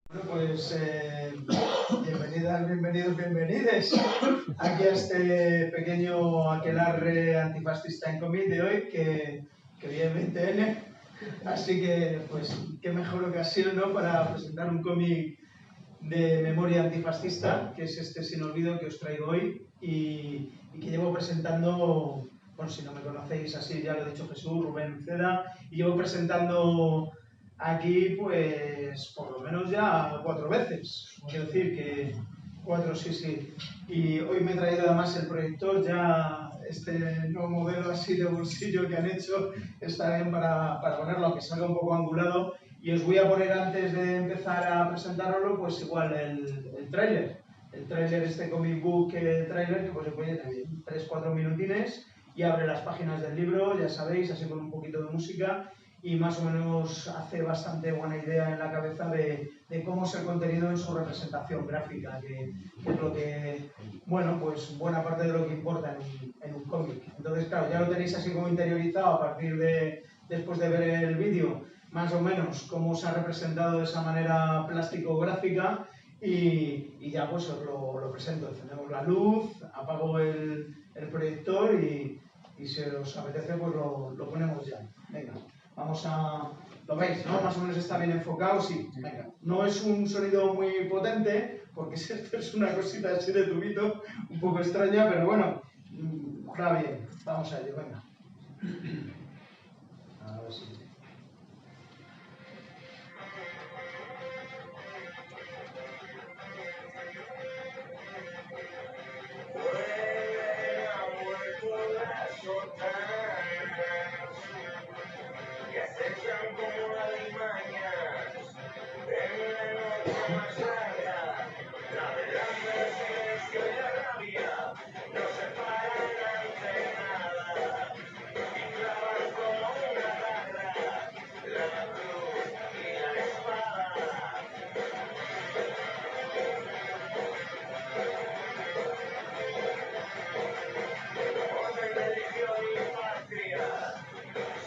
Bueno, pues bienvenidas, bienvenidos, bienvenides aquí a este pequeño aquelarre antifascista en cómic de hoy que viene 20N. Así que, pues, qué mejor ocasión, ¿no?, para presentar un cómic de memoria antifascista, que es este Sin Olvido que os traigo hoy y que llevo presentando, bueno, si no me conocéis así, ya lo ha dicho Jesús, Rubén Ceda, y llevo presentando aquí, pues, por lo menos ya 4 veces. Quiero decir que 4, sí. Y hoy me he traído además el proyector, ya este nuevo modelo así de bolsillo que han hecho, está bien para ponerlo, aunque salga un poco angulado. Y os voy a poner, antes de empezar a presentároslo, pues igual el tráiler. El tráiler, este comic book tráiler, que pues oye, también 3-4 minutines y abre las páginas del libro, ya sabéis, así con un poquito de música, y más o menos hace bastante buena idea en la cabeza de cómo es el contenido en su representación gráfica, que es lo que, bueno, pues buena parte de lo que importa en un cómic. Entonces, claro, ya lo tenéis así como interiorizado a partir de, después de ver el vídeo, más o menos cómo se ha representado de esa manera plástico-gráfica, y ya pues os lo presento. Encendemos la luz, apago el proyector y si os apetece pues lo ponemos ya. Venga, vamos a... ¿Lo veis, no? Más o menos está bien enfocado, sí. Venga. No es un sonido muy potente, porque esto es una cosita así de tubito, un poco extraña, pero bueno, va bien. Vamos a ello, venga. A ver si... Que acechan como alimañas en la noche más larga. La venganza, el silencio y la rabia no se paran ante nada y clavan como una garra la cruz y la espada. Orden, religión y patria.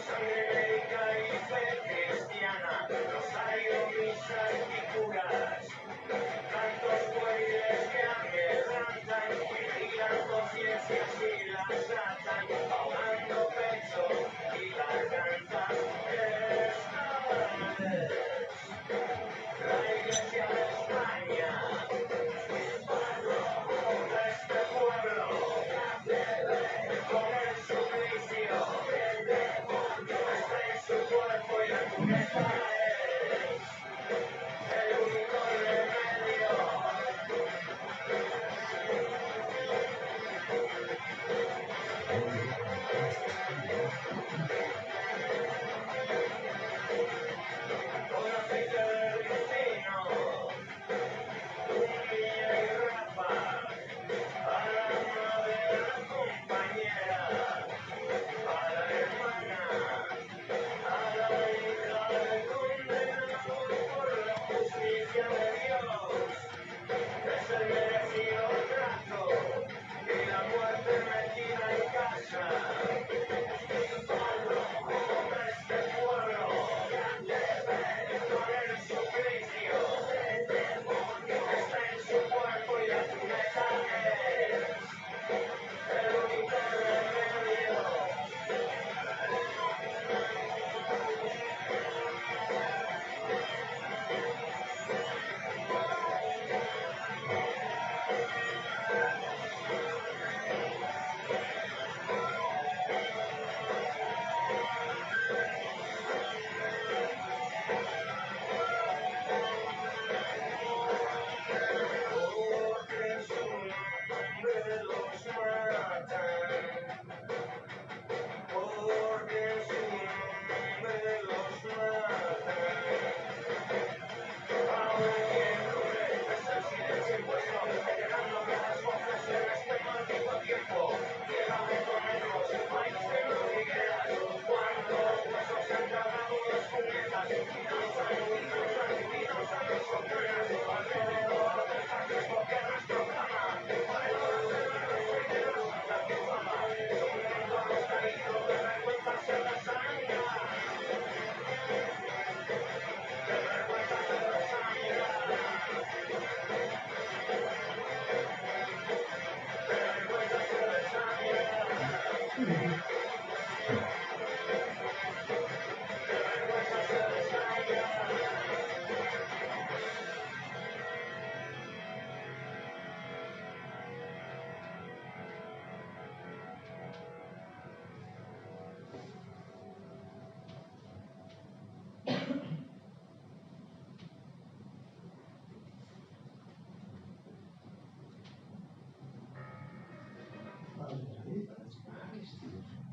Sangre médica y fe cristiana, rosario, misas y curas,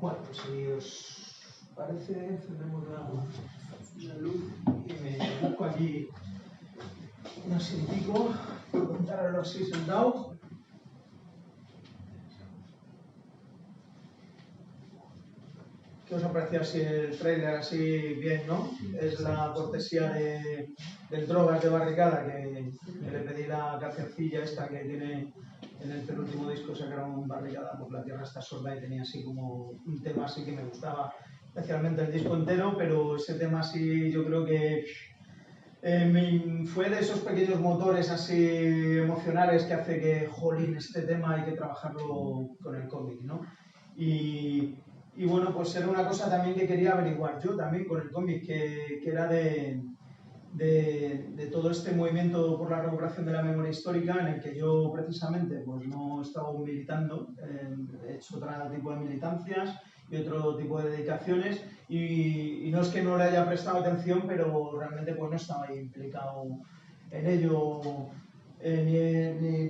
Bueno, pues si os parece, encendemos la luz y me busco aquí un asientico, puedo contarlo así sentado. ¿Qué os ha parecido así el trailer así bien, no? Es la cortesía del Drogas de Barricada, que le pedí la cancioncilla esta que tiene en el penúltimo disco, sacaron Barricada porque la tierra está sorda, y tenía así como un tema así que me gustaba especialmente el disco entero, pero ese tema así yo creo que fue de esos pequeños motores así emocionales que hace que, jolín, este tema hay que trabajarlo con el cómic, ¿no? Y bueno, pues era una cosa también que quería averiguar yo también con el cómic, que era de todo este movimiento por la recuperación de la memoria histórica, en el que yo precisamente pues no he estado militando, he hecho otro tipo de militancias y otro tipo de dedicaciones, y no es que no le haya prestado atención, pero realmente pues no estaba ahí implicado en ello,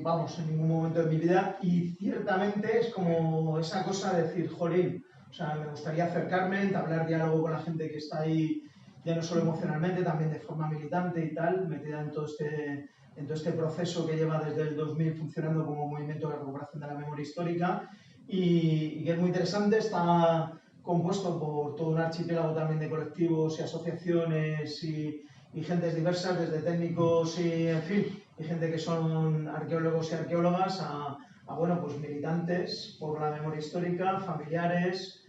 vamos, en ningún momento de mi vida, y ciertamente es como esa cosa de decir, jolín, o sea, me gustaría acercarme, entablar diálogo con la gente que está ahí, ya no solo emocionalmente, también de forma militante y tal, metida en todo este proceso que lleva desde el 2000 funcionando como movimiento de recuperación de la memoria histórica, y que es muy interesante. Está compuesto por todo un archipiélago también de colectivos y asociaciones y gentes diversas, desde técnicos y, en fin, y gente que son arqueólogos y arqueólogas bueno, pues militantes por la memoria histórica, familiares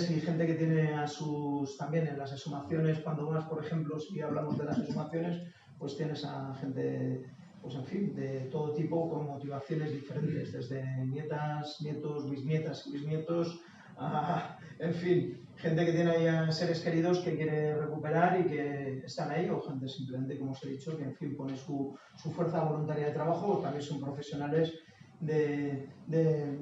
y gente que tiene a sus, también en las exhumaciones, cuando vas, por ejemplo, si hablamos de las exhumaciones, pues tienes a gente, pues en fin, de todo tipo, con motivaciones diferentes, desde nietas, nietos, bisnietas y bisnietos, en fin, gente que tiene ahí a seres queridos que quiere recuperar y que están ahí, o gente simplemente, como os he dicho, que en fin pone su fuerza voluntaria de trabajo, o también son profesionales de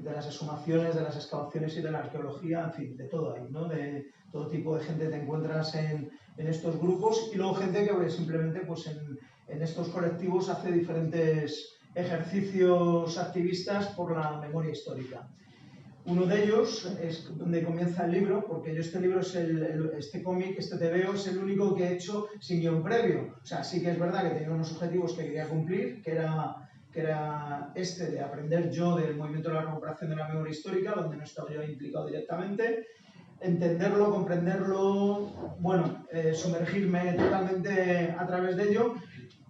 las exhumaciones, de las excavaciones y de la arqueología, en fin, de todo ahí, ¿no? De todo tipo de gente te encuentras en estos grupos, y luego gente que simplemente pues en estos colectivos hace diferentes ejercicios activistas por la memoria histórica. Uno de ellos es donde comienza el libro, porque yo este libro, este cómic, este TVO, es el único que he hecho sin guión previo. O sea, sí que es verdad que tenía unos objetivos que quería cumplir, que era este de aprender yo del movimiento de la recuperación de la memoria histórica, donde no estaba yo implicado directamente, entenderlo, comprenderlo, bueno, sumergirme totalmente a través de ello,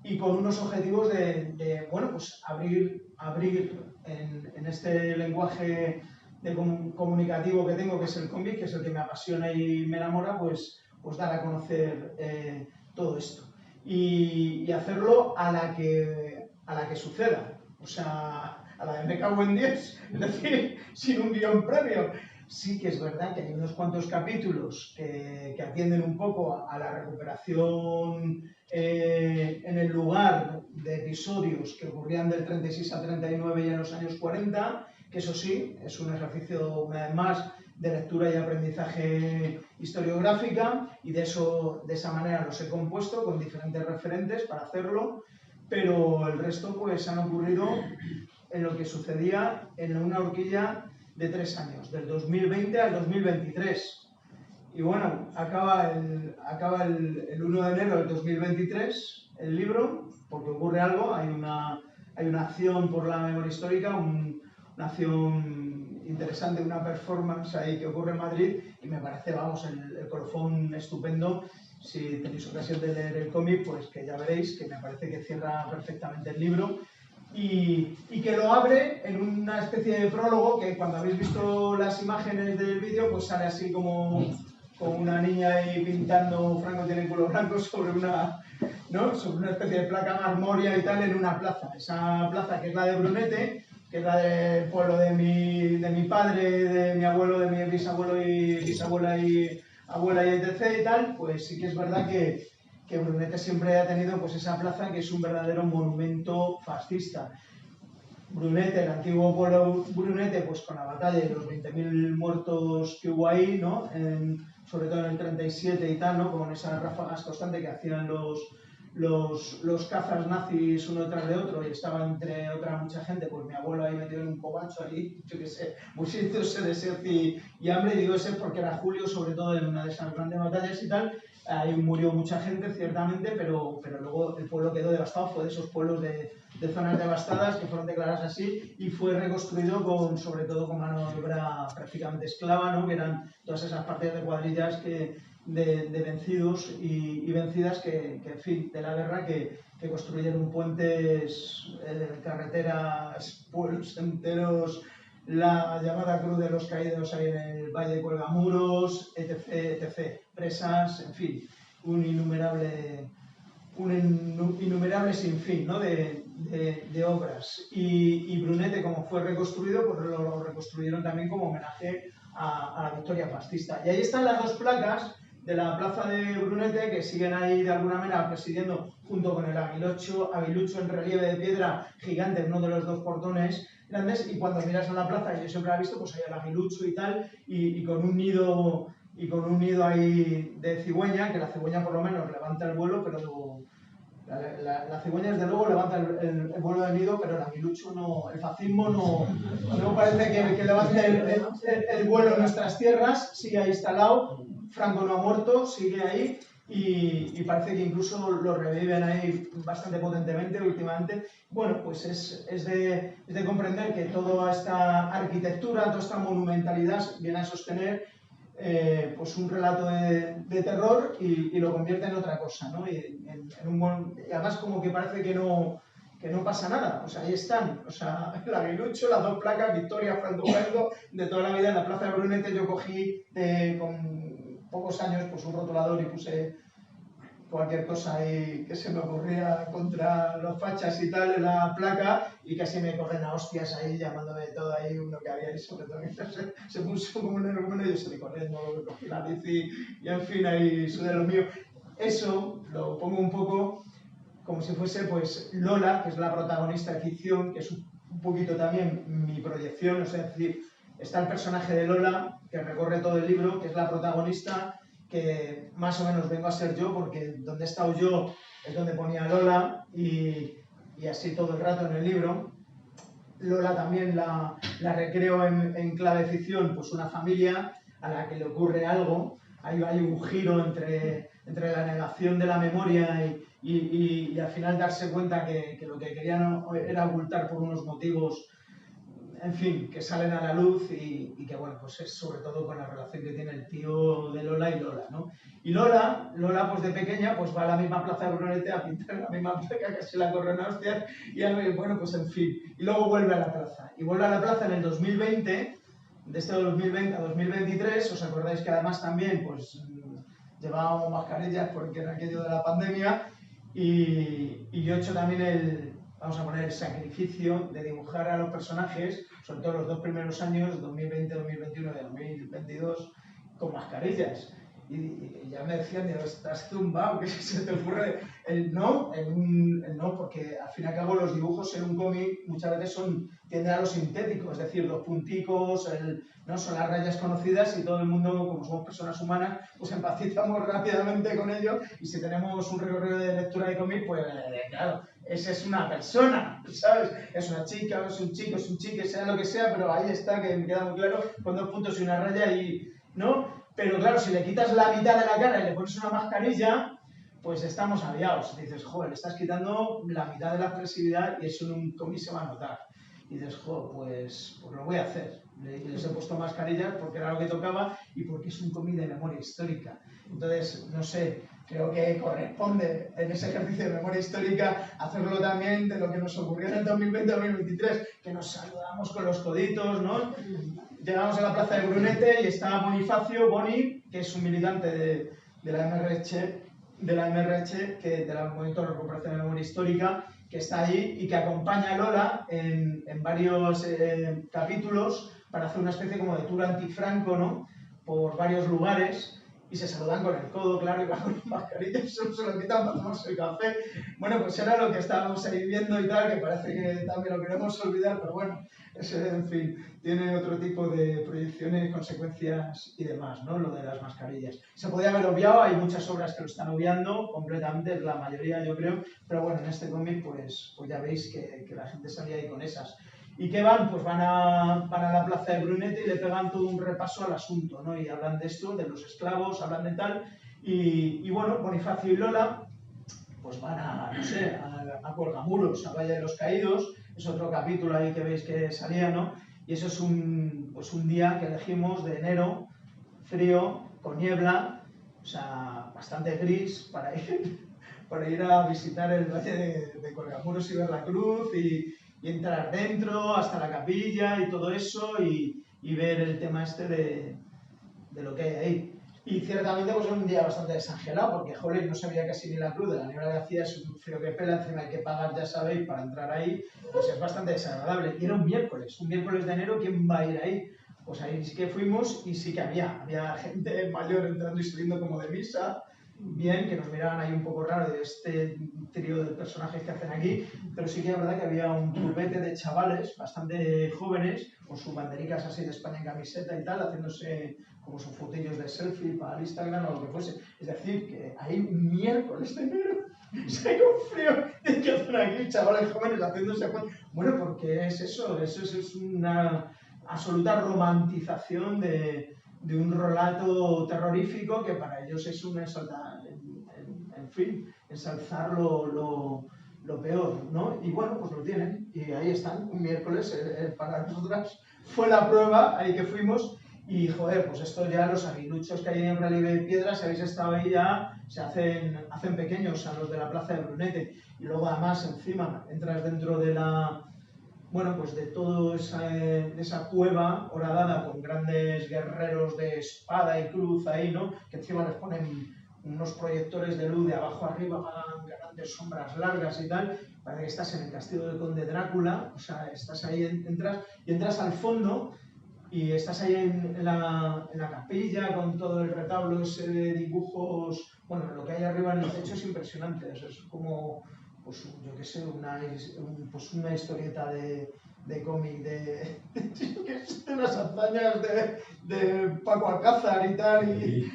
y con unos objetivos de bueno, pues abrir en este lenguaje comunicativo que tengo, que es el cómic, que es el que me apasiona y me enamora, pues dar a conocer todo esto. Y hacerlo a la que suceda, o sea, a la de me cago en Dios, es decir, sin un guión previo. Sí que es verdad que hay unos cuantos capítulos que atienden un poco a la recuperación en el lugar de episodios que ocurrían del 36 a 39 y en los años 40, que eso sí, es un ejercicio, una vez más, de lectura y aprendizaje historiográfica, y de esa manera los he compuesto con diferentes referentes para hacerlo, pero el resto pues han ocurrido en lo que sucedía en una horquilla de 3 años, del 2020 al 2023. Y bueno, acaba el 1 de enero del 2023 el libro, porque ocurre algo, hay una acción por la memoria histórica, una acción interesante, una performance ahí que ocurre en Madrid, y me parece, vamos, el colofón estupendo. Si tenéis ocasión de leer el cómic, pues que ya veréis que me parece que cierra perfectamente el libro, y que lo abre en una especie de prólogo que, cuando habéis visto las imágenes del vídeo, pues sale así como con una niña ahí pintando Franco tiene culo blanco sobre una especie de placa marmórea y tal, en una plaza. Esa plaza, que es la de Brunete, que es la del pueblo de mi padre, de mi abuelo, de mi bisabuelo y bisabuela y abuela y etc. y tal, pues sí que es verdad que Brunete siempre ha tenido pues esa plaza, que es un verdadero monumento fascista. Brunete, el antiguo pueblo Brunete, pues con la batalla y los 20.000 muertos que hubo ahí, ¿no? Sobre todo en el 37 y tal, ¿no? Con esas ráfagas constantes que hacían los los cazas nazis uno detrás de otro y estaba entre otra mucha gente, pues mi abuelo ahí metido en un cobacho ahí, yo qué sé, muriéndose de sed y hambre, y digo ese porque era julio, sobre todo en una de esas grandes batallas y tal, ahí murió mucha gente, ciertamente, pero luego el pueblo quedó devastado, fue de esos pueblos de zonas devastadas que fueron declaradas así y fue reconstruido sobre todo con mano de obra prácticamente esclava, ¿no? Que eran todas esas partidas de cuadrillas de vencidos y vencidas en fin, de la guerra que construyeron puentes, carreteras, pueblos enteros, la llamada Cruz de los Caídos ahí en el Valle de Cuelgamuros, etc. Presas, en fin, un innumerable sinfín, ¿no? de obras. Y Brunete, como fue reconstruido, pues lo reconstruyeron también como homenaje a la victoria fascista. Y ahí están las dos placas de la plaza de Brunete que siguen ahí de alguna manera presidiendo junto con el aguilucho en relieve de piedra gigante en uno de los dos portones grandes, y cuando miras a la plaza, que yo siempre la he visto, pues hay el aguilucho y tal, y con un nido ahí de cigüeña, que la cigüeña por lo menos levanta el vuelo, pero la cigüeña desde luego levanta el vuelo del nido, pero el aguilucho no, el fascismo no parece que levante el vuelo en nuestras tierras, sigue ahí instalado, Franco no ha muerto, sigue ahí y parece que incluso lo reviven ahí bastante potentemente últimamente. Bueno, pues es de comprender que toda esta arquitectura, toda esta monumentalidad viene a sostener pues un relato de terror y lo convierte en otra cosa, ¿no? Y además como que parece que no pasa nada, o sea, ahí están, o sea, el aguilucho, las dos placas, Victoria, Franco, de toda la vida en la plaza de Brunete. Yo cogí con pocos años pues un rotulador y puse cualquier cosa ahí que se me ocurría contra los fachas y tal en la placa, y casi me corren a hostias ahí llamándome todo ahí uno que había ahí, sobre todo se puso como un energúmeno y yo salí corriendo, cogí la bici y en fin ahí sudé lo mío. Eso lo pongo un poco como si fuese pues Lola, que es la protagonista de ficción, que es un poquito también mi proyección, o sea, es decir, está el personaje de Lola que recorre todo el libro, que es la protagonista, que más o menos vengo a ser yo, porque donde he estado yo es donde ponía Lola, y así todo el rato en el libro. Lola también la recreo en clave ficción, pues una familia a la que le ocurre algo, hay un giro entre la negación de la memoria y al final darse cuenta que lo que querían era ocultar por unos motivos, en fin, que salen a la luz y que, bueno, pues es sobre todo con la relación que tiene el tío de Lola y Lola, ¿no? Y Lola, pues de pequeña, pues va a la misma plaza de Brunete a pintar la misma placa, casi la corren a hostias, y bueno, pues en fin. Y luego vuelve a la plaza. Y vuelve a la plaza en el 2020, de este 2020 a 2023, ¿os acordáis que además también, pues, llevábamos mascarillas porque era aquello de la pandemia? Y yo he hecho también vamos a poner el sacrificio de dibujar a los personajes, sobre todo los dos primeros años, 2020, 2021 y 2022, con mascarillas. Y ya me decían, estás zumbado, ¿qué se te ocurre? El no, porque al fin y al cabo los dibujos en un cómic muchas veces tienden a lo sintético, es decir, los punticos, ¿no? Son las rayas conocidas y todo el mundo, como somos personas humanas, pues empatizamos rápidamente con ello, y si tenemos un recorrido de lectura de cómic, pues claro, esa es una persona, ¿sabes? Es una chica, es un chico, es un chique, sea lo que sea, pero ahí está, que me queda muy claro, con 2 puntos y una raya ¿no? Pero claro, si le quitas la mitad de la cara y le pones una mascarilla, pues estamos aliados. Dices, joder, le estás quitando la mitad de la expresividad y eso en un cómic se va a notar. Y dices, joder, pues lo voy a hacer. Les he puesto mascarillas porque era lo que tocaba y porque es un cómic de memoria histórica. Entonces, no sé, creo que corresponde en ese ejercicio de memoria histórica hacerlo también de lo que nos ocurrió en el 2020-2023, que nos saludamos con los coditos, ¿no? Llegamos a la plaza de Brunete y está Bonifacio, Boni, que es un militante de la MRH, del Movimiento de Recuperación de Memoria Histórica, que está ahí y que acompaña a Lola en varios capítulos para hacer una especie como de tour antifranco, ¿no? Por varios lugares, y se saludan con el codo, claro, y van con las mascarillas, se lo quitan para tomarse el café. Bueno, pues era lo que estábamos ahí viendo y tal, que parece que también lo queremos olvidar, pero bueno, ese, en fin, tiene otro tipo de proyecciones, consecuencias y demás, ¿no? Lo de las mascarillas. Se podía haber obviado, hay muchas obras que lo están obviando completamente, la mayoría yo creo, pero bueno, en este cómic pues ya veis que la gente salía ahí con esas. ¿Y qué van? Pues van a la plaza de Brunete y le pegan todo un repaso al asunto, ¿no? Y hablan de esto, de los esclavos, hablan de tal, y bueno, Bonifacio y Lola pues van a, no sé, a Cuelgamuros, a Valle de los Caídos, es otro capítulo ahí que veis que salía, ¿no? Y eso es pues un día que elegimos de enero, frío, con niebla, o sea, bastante gris para ir a visitar el Valle de Cuelgamuros y ver la cruz y entrar dentro hasta la capilla y todo eso y ver el tema este de lo que hay ahí. Y ciertamente pues es un día bastante desangelado porque, joder, no se veía casi ni la cruz de la niebla que hacía, es un frío que pela, encima hay que pagar, ya sabéis, para entrar ahí, pues es bastante desagradable. Y era un miércoles de enero, ¿quién va a ir ahí? Pues ahí sí que fuimos y sí que había gente mayor entrando y saliendo como de misa, bien, que nos miraban ahí un poco raro de este trío de personajes que hacen aquí, pero sí que es verdad que había un grupete de chavales bastante jóvenes, con sus bandericas así de España en camiseta y tal, haciéndose como sus fotillos de selfie para el Instagram o lo que fuese. Es decir, que hay un miércoles de enero, se con frío, ¿qué hacen aquí chavales jóvenes haciéndose? Bueno, porque es eso es una absoluta romantización de un relato terrorífico que para ellos es una ensalzar lo peor, ¿no? Y bueno, pues lo tienen, y ahí están, un miércoles, para nosotras fue la prueba, ahí que fuimos, y joder, pues esto ya los aguiluchos que hay en relieve de piedra, si habéis estado ahí ya, se hacen pequeños a los de la plaza de Brunete, y luego además encima entras dentro de bueno, pues de toda esa cueva horadada con grandes guerreros de espada y cruz ahí, ¿no? Que encima les ponen unos proyectores de luz de abajo arriba, pagan grandes sombras largas y tal. Parece que estás en el castillo del conde Drácula, o sea, estás ahí, entras al fondo y estás ahí en la capilla con todo el retablo ese de dibujos. Bueno, lo que hay arriba en el techo es impresionante, eso es como, pues yo qué sé, pues una historieta de cómic de unas hazañas de Paco Alcázar y tal, y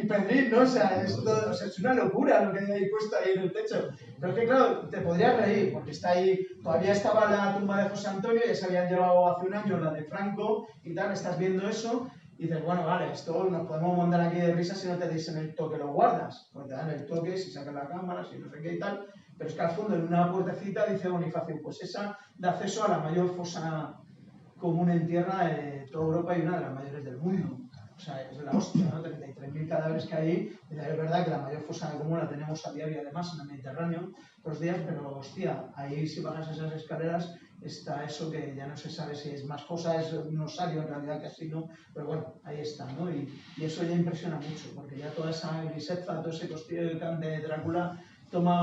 Pedrín, ¿no? O sea, es una locura lo que hay ahí puesto ahí en el techo. Pero es que, claro, te podrías reír, porque está ahí, todavía estaba la tumba de José Antonio, ya se habían llevado hace un año la de Franco y tal, estás viendo eso, y dices, bueno, vale, esto nos podemos mandar aquí de risa si no te dicen el toque, lo guardas, porque te dan el toque, si sacas la cámara, si no sé qué y tal, pero es que al fondo en una puertecita dice Bonifacio, pues esa da acceso a la mayor fosa común en tierra de toda Europa y una de las mayores del mundo. O sea, es la hostia, ¿no? 33.000 cadáveres que hay. Y es verdad que la mayor fosa común la tenemos a diario, además, en el Mediterráneo, los días, pero hostia, ahí si bajas esas escaleras está eso que ya no se sabe si es más fosa, es un osario, en realidad casi no, pero bueno, ahí está, ¿no? Y eso ya impresiona mucho, porque ya toda esa griseza, todo ese costillo de Drácula toma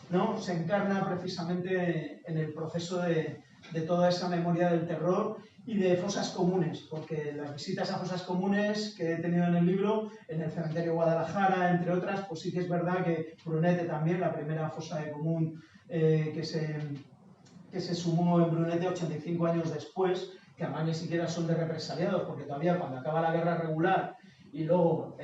¿no? Se encarna precisamente en el proceso de toda esa memoria del terror y de fosas comunes, porque las visitas a fosas comunes que he tenido en el libro, en el cementerio Guadalajara, entre otras, pues sí que es verdad que Brunete también, la primera fosa de común que se sumó en Brunete 85 años después, que además ni siquiera son de represaliados, porque todavía cuando acaba la guerra regular y luego,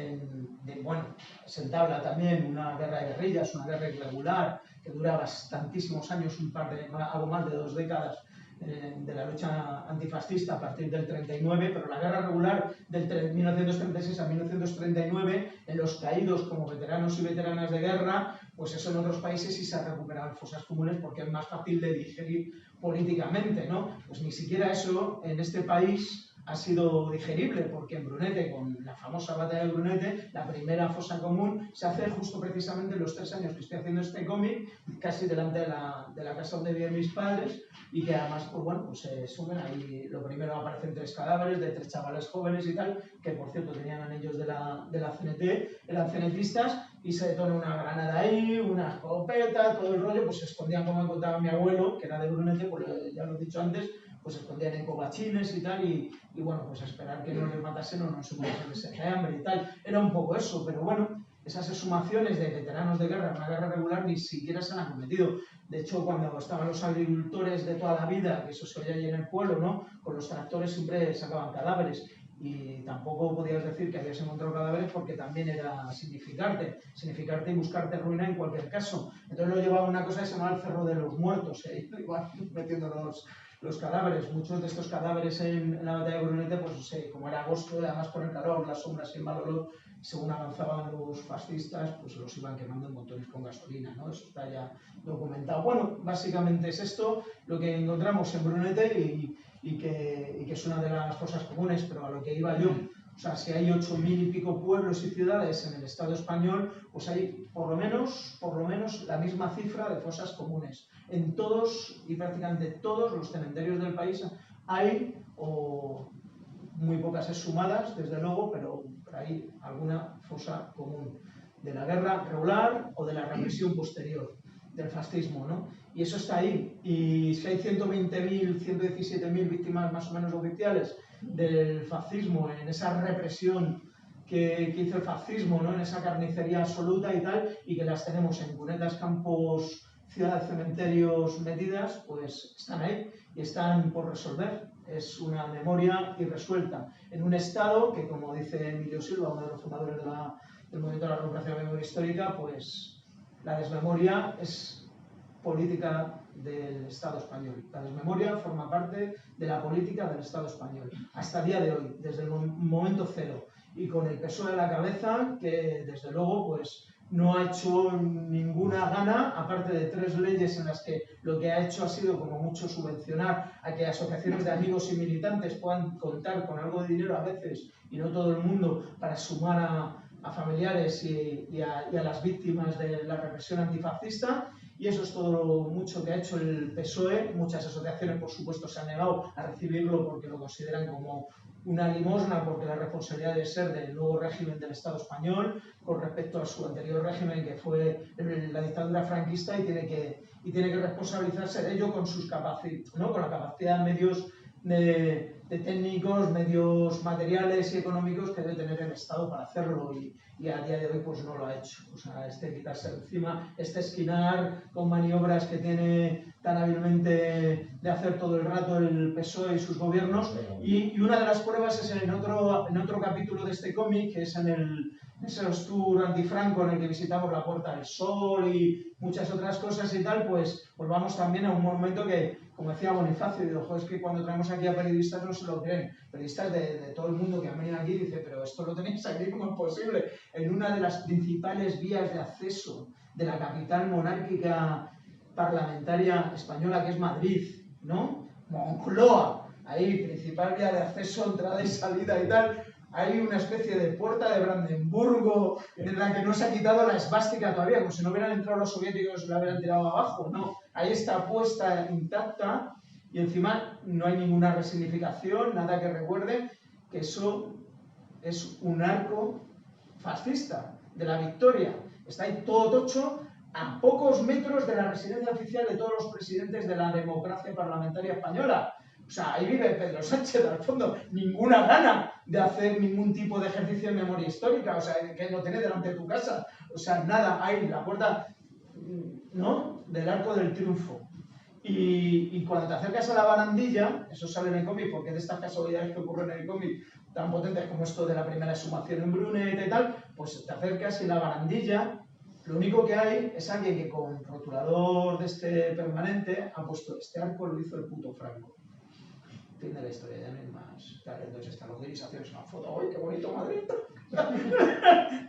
se entabla también una guerra de guerrillas, una guerra irregular, que dura bastantísimos años, algo más de 2 décadas, de la lucha antifascista a partir del 39, pero la guerra regular del 1936 a 1939, en los caídos como veteranos y veteranas de guerra, pues eso en otros países sí se han recuperado fosas comunes porque es más fácil de digerir políticamente, ¿no? Pues ni siquiera eso en este país ha sido digerible, porque en Brunete, con la famosa batalla de Brunete, la primera fosa común se hace justo precisamente en los 3 años que estoy haciendo este cómic, casi delante de la casa donde viven mis padres, y que además, pues bueno, pues se sumen ahí. Lo primero aparecen 3 cadáveres de 3 chavales jóvenes y tal, que por cierto tenían anillos de la CNT, eran cenetistas, y se detona una granada ahí, una escopeta, todo el rollo, pues se escondían, como me contaba mi abuelo, que era de Brunete, pues ya lo he dicho antes, pues se escondían en covachines y tal, y bueno, pues esperar que no les matasen o no se muriesen de hambre y tal. Era un poco eso, pero bueno, esas exhumaciones de veteranos de guerra, una guerra regular, ni siquiera se han cometido. De hecho, cuando estaban los agricultores de toda la vida, que eso se oía ahí en el pueblo, ¿no? Con los tractores siempre sacaban cadáveres. Y tampoco podías decir que habías encontrado cadáveres porque también era significarte y buscarte ruina en cualquier caso. Entonces lo llevaba una cosa que se llamaba el Cerro de los Muertos, igual metiendo los cadáveres. Muchos de estos cadáveres en la batalla de Brunete, pues como era agosto, además con el calor, las sombras y el mal olor, según avanzaban los fascistas, pues los iban quemando en montones con gasolina, ¿no? Eso está ya documentado. Bueno, básicamente es esto lo que encontramos en Brunete y que es una de las fosas comunes, pero a lo que iba yo, o sea, si hay 8.000 y pico pueblos y ciudades en el Estado español, pues hay por lo menos la misma cifra de fosas comunes. En todos y prácticamente todos los cementerios del país hay, o muy pocas exhumadas, desde luego, pero hay alguna fosa común de la guerra regular o de la represión posterior del fascismo, ¿no? Y eso está ahí. Y si hay 120.000, 117.000 víctimas más o menos oficiales del fascismo en esa represión que hizo el fascismo, ¿no? En esa carnicería absoluta y tal, y que las tenemos en cunetas, campos, ciudades, cementerios metidas, pues están ahí y están por resolver. Es una memoria irresuelta en un Estado que, como dice Emilio Silva, uno de los fundadores del movimiento de la recuperación de la memoria histórica, pues la desmemoria es política del Estado español. La desmemoria forma parte de la política del Estado español. Hasta el día de hoy, desde el momento cero. Y con el PSOE a la cabeza, que desde luego pues no ha hecho ninguna gana, aparte de 3 leyes en las que lo que ha hecho ha sido como mucho subvencionar a que asociaciones de amigos y militantes puedan contar con algo de dinero a veces, y no todo el mundo, para sumar a familiares y a las víctimas de la represión antifascista. Y eso es todo lo mucho que ha hecho el PSOE. Muchas asociaciones, por supuesto, se han negado a recibirlo porque lo consideran como una limosna, porque la responsabilidad debe ser del nuevo régimen del Estado español con respecto a su anterior régimen, que fue la dictadura franquista, y tiene que responsabilizarse de ello con sus capacidades, ¿no? Con la capacidad de medios de técnicos, medios materiales y económicos que debe tener el Estado para hacerlo, y a día de hoy pues no lo ha hecho. O sea, quitarse de encima, esquinar con maniobras que tiene tan hábilmente de hacer todo el rato el PSOE y sus gobiernos. Y una de las pruebas es en otro capítulo de este cómic, que es en ese tour antifranco en el que visitamos la Puerta del Sol y muchas otras cosas y tal, pues vamos también a un monumento que, como decía Bonifacio, digo, es que cuando traemos aquí a periodistas no se lo creen, periodistas de todo el mundo que han venido aquí, dice, pero esto lo tenéis aquí, ¿cómo es posible? En una de las principales vías de acceso de la capital monárquica parlamentaria española, que es Madrid, ¿no? Moncloa, ahí, principal vía de acceso, entrada y salida y tal. Hay una especie de puerta de Brandenburgo en la que no se ha quitado la esvástica todavía, como si no hubieran entrado los soviéticos y la hubieran tirado abajo. No, ahí está puesta intacta y encima no hay ninguna resignificación, nada que recuerde que eso es un arco fascista de la Victoria. Está ahí todo tocho, a pocos metros de la residencia oficial de todos los presidentes de la democracia parlamentaria española. O sea, ahí vive Pedro Sánchez, al fondo, ninguna gana de hacer ningún tipo de ejercicio de memoria histórica, o sea, que lo tenés delante de tu casa. O sea, nada, ahí, la puerta, ¿no?, del Arco del Triunfo. Y cuando te acercas a la barandilla, eso sale en el cómic, porque de estas casualidades que ocurren en el cómic, tan potentes como esto de la primera exhumación en Brunete y tal, pues te acercas y la barandilla, lo único que hay es alguien que con rotulador de este permanente ha puesto, este arco lo hizo el puto Franco. Fin de la historia, ya no hay más. Claro, entonces están los guiris haciendo una foto, ¡ay, qué bonito Madrid!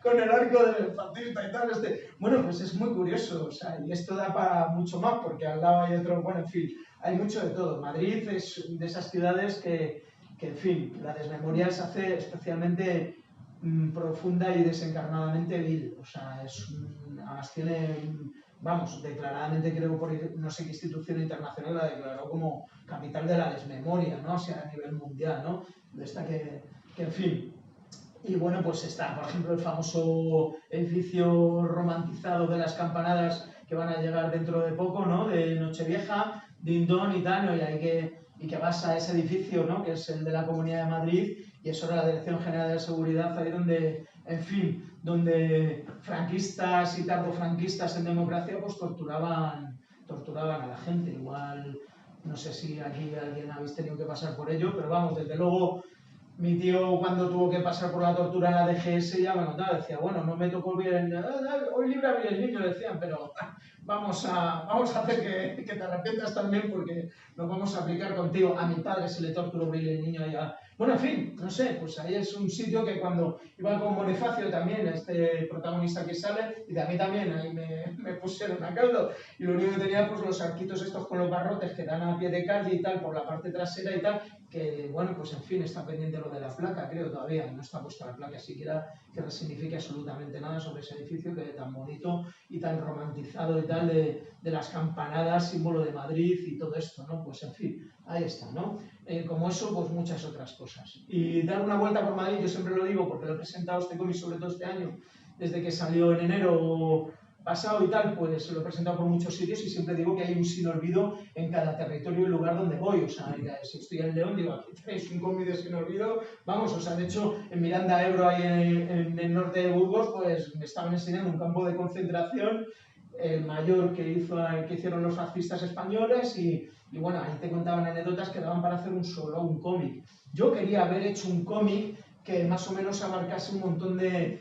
Con el arco del fascista y tal. Bueno, pues es muy curioso, o sea, y esto da para mucho más, porque al lado hay otro, bueno, en fin, hay mucho de todo. Madrid es de esas ciudades que en fin, la desmemoria se hace especialmente profunda y desencarnadamente vil. O sea, además tiene, vamos, declaradamente, creo, por no sé qué institución internacional la declaró como capital de la desmemoria, ¿no? O sea, a nivel mundial, ¿no? De esta que en fin. Y bueno, pues está, por ejemplo, el famoso edificio romantizado de las campanadas que van a llegar dentro de poco, ¿no? De Nochevieja, Dindón y tal, ¿no? Y hay que y que vas a ese edificio, ¿no? Que es el de la Comunidad de Madrid, y eso era la Dirección General de Seguridad, ahí donde, en fin, donde franquistas y tardofranquistas en democracia pues torturaban a la gente. Igual, no sé si aquí alguien habéis tenido que pasar por ello, pero vamos, desde luego, mi tío cuando tuvo que pasar por la tortura en la DGS ya me contaba, decía, bueno, no me tocó bien, hoy libre a el niño, decían, pero vamos a hacer que te arrepientas también porque nos vamos a aplicar contigo. A mi padre se le torturó el niño allá. Bueno, en fin, no sé, pues ahí es un sitio que cuando iba con Bonifacio también, este protagonista que sale, y de a mí también, ahí me pusieron a caldo. Y lo único que tenía, pues los arquitos estos con los barrotes que dan a pie de calle y tal, por la parte trasera y tal, que, bueno, pues en fin, está pendiente lo de la placa, creo todavía, no está puesta la placa siquiera que no signifique absolutamente nada sobre ese edificio que es tan bonito y tan romantizado y tal, de las campanadas, símbolo de Madrid y todo esto, ¿no? Pues en fin, ahí está, ¿no? Como eso, pues muchas otras cosas. Y dar una vuelta por Madrid, yo siempre lo digo porque lo he presentado este cómic, sobre todo este año, desde que salió en enero pasado y tal, pues lo he presentado por muchos sitios y siempre digo que hay un sin olvido en cada territorio y lugar donde voy. O sea, si estoy en León, digo, aquí tenéis un cómic de sin olvido. Vamos, o sea, de hecho, en Miranda Ebro, ahí en el norte de Burgos, pues me estaban enseñando un campo de concentración, el mayor que hicieron los fascistas españoles y bueno, ahí te contaban anécdotas que daban para hacer un cómic. Yo quería haber hecho un cómic que más o menos abarcase un montón de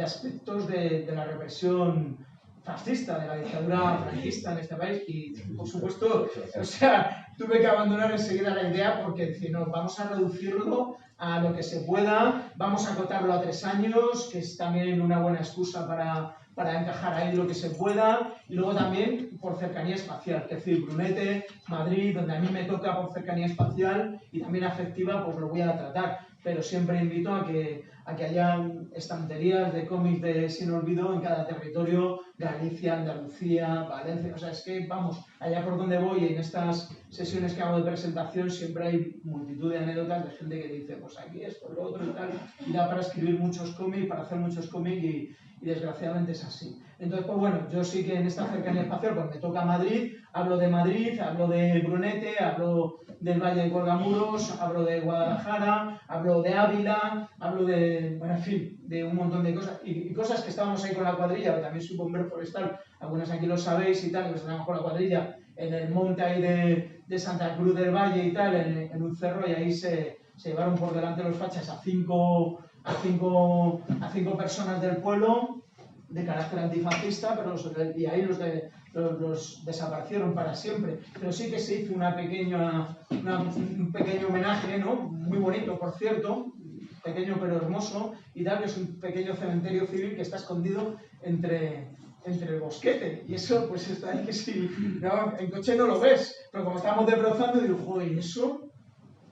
aspectos de la represión fascista, de la dictadura franquista en este país y, por supuesto, o sea, tuve que abandonar enseguida la idea porque si no, vamos a reducirlo a lo que se pueda, vamos a acotarlo a 3 años, que es también una buena excusa para encajar ahí lo que se pueda, y luego también por cercanía espacial, que es decir, Brunete, Madrid, donde a mí me toca por cercanía espacial y también afectiva, pues lo voy a tratar, pero siempre invito a que haya estanterías de cómics de sin olvido en cada territorio, Galicia, Andalucía, Valencia, o sea, es que, vamos, allá por donde voy, en estas sesiones que hago de presentación, siempre hay multitud de anécdotas de gente que dice, pues aquí esto, lo otro y tal, y da para escribir muchos cómics, para hacer muchos cómics y desgraciadamente es así. Entonces, pues bueno, yo sí que en esta cercanía espacial pues me toca Madrid, hablo de Brunete, hablo del Valle de Colgamuros, hablo de Guadalajara, hablo de Ávila, hablo de, bueno, en fin, de un montón de cosas, y cosas que estábamos ahí con la cuadrilla, que también soy bombero forestal, algunas aquí lo sabéis y tal, que estábamos con la cuadrilla en el monte ahí de Santa Cruz del Valle y tal, en un cerro, y ahí se llevaron por delante los fachas a cinco personas del pueblo de carácter antifascista, pero y ahí los desaparecieron para siempre. Pero sí que se hizo un pequeño homenaje, ¿no? Muy bonito, por cierto, pequeño pero hermoso, y tal, que es un pequeño cementerio civil que está escondido entre el bosquete. Y eso, pues está ahí que sí, no, en coche no lo ves, pero como estábamos desbrozando, digo, joder, eso,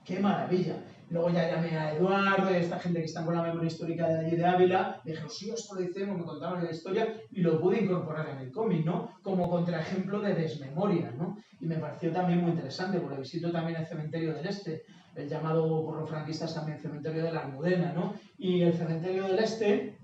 qué maravilla. Luego ya llamé a Eduardo y a esta gente que está con la memoria histórica de allí de Ávila, me dijeron, sí, esto lo hicimos, me contaron la historia y lo pude incorporar en el cómic, ¿no? Como contraejemplo de desmemoria, ¿no? Y me pareció también muy interesante, porque visito también el Cementerio del Este, el llamado por los franquistas también Cementerio de la Almudena, ¿no? Y el Cementerio del Este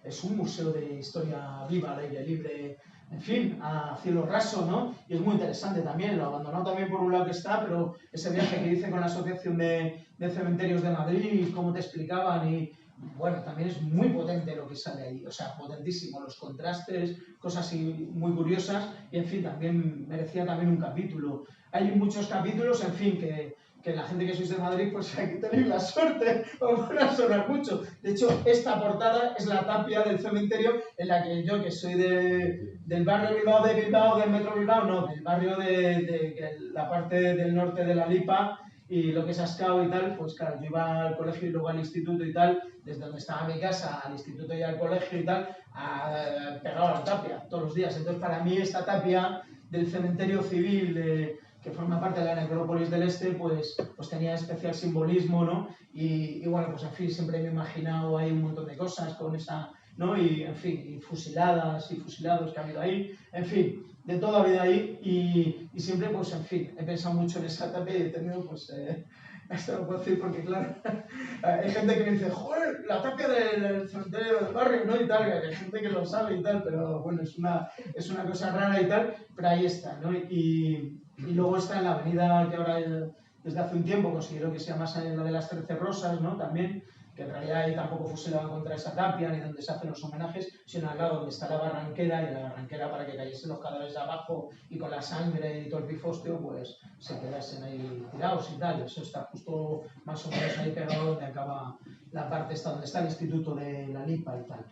es un museo de historia viva, al aire libre, en fin, a cielo raso, ¿no? Y es muy interesante también, lo abandonado también por un lado que está, pero ese viaje que hice con la Asociación de Cementerios de Madrid, cómo te explicaban y, bueno, también es muy potente lo que sale ahí, o sea, potentísimo, los contrastes, cosas muy curiosas, y en fin, también merecía también un capítulo. Hay muchos capítulos, en fin, que la gente que sois de Madrid, pues aquí tenéis la suerte, os van a sonar mucho. De hecho, esta portada es la tapia del cementerio en la que yo, que soy del barrio Bilbao, del metro Bilbao, no, del barrio de la parte del norte de La Lipa, y lo que es Ascao y tal, pues claro, yo iba al colegio y luego al instituto y tal, desde donde estaba mi casa al instituto y al colegio y tal, pegado a la tapia todos los días. Entonces, para mí esta tapia del cementerio civil, que forma parte de la necrópolis del Este, pues tenía especial simbolismo, ¿no? Y bueno, pues en fin, siempre me he imaginado ahí un montón de cosas con esa, ¿no? Y en fin, y fusiladas y fusilados que ha habido ahí, en fin, de toda la vida ahí, y siempre, pues en fin, he pensado mucho en esa tapia y he tenido, pues, esto lo puedo decir porque, claro, hay gente que me dice, joder, la tapia del cementerio del barrio, ¿no? Y tal, hay gente que lo sabe y tal, pero bueno, es una cosa rara y tal, pero ahí está, ¿no? Y Y luego está en la avenida que ahora desde hace un tiempo considero que sea más en la de las 13 Rosas, ¿no? También, que en realidad ahí tampoco fusilaban contra esa tapia ni donde se hacen los homenajes, sino al lado donde está la barranquera, y en la barranquera para que cayesen los cadáveres de abajo y con la sangre y todo el pifostio, pues se quedasen ahí tirados y tal. Eso está justo más o menos ahí pegado donde acaba la parte esta, donde está el Instituto de la Lipa y tal.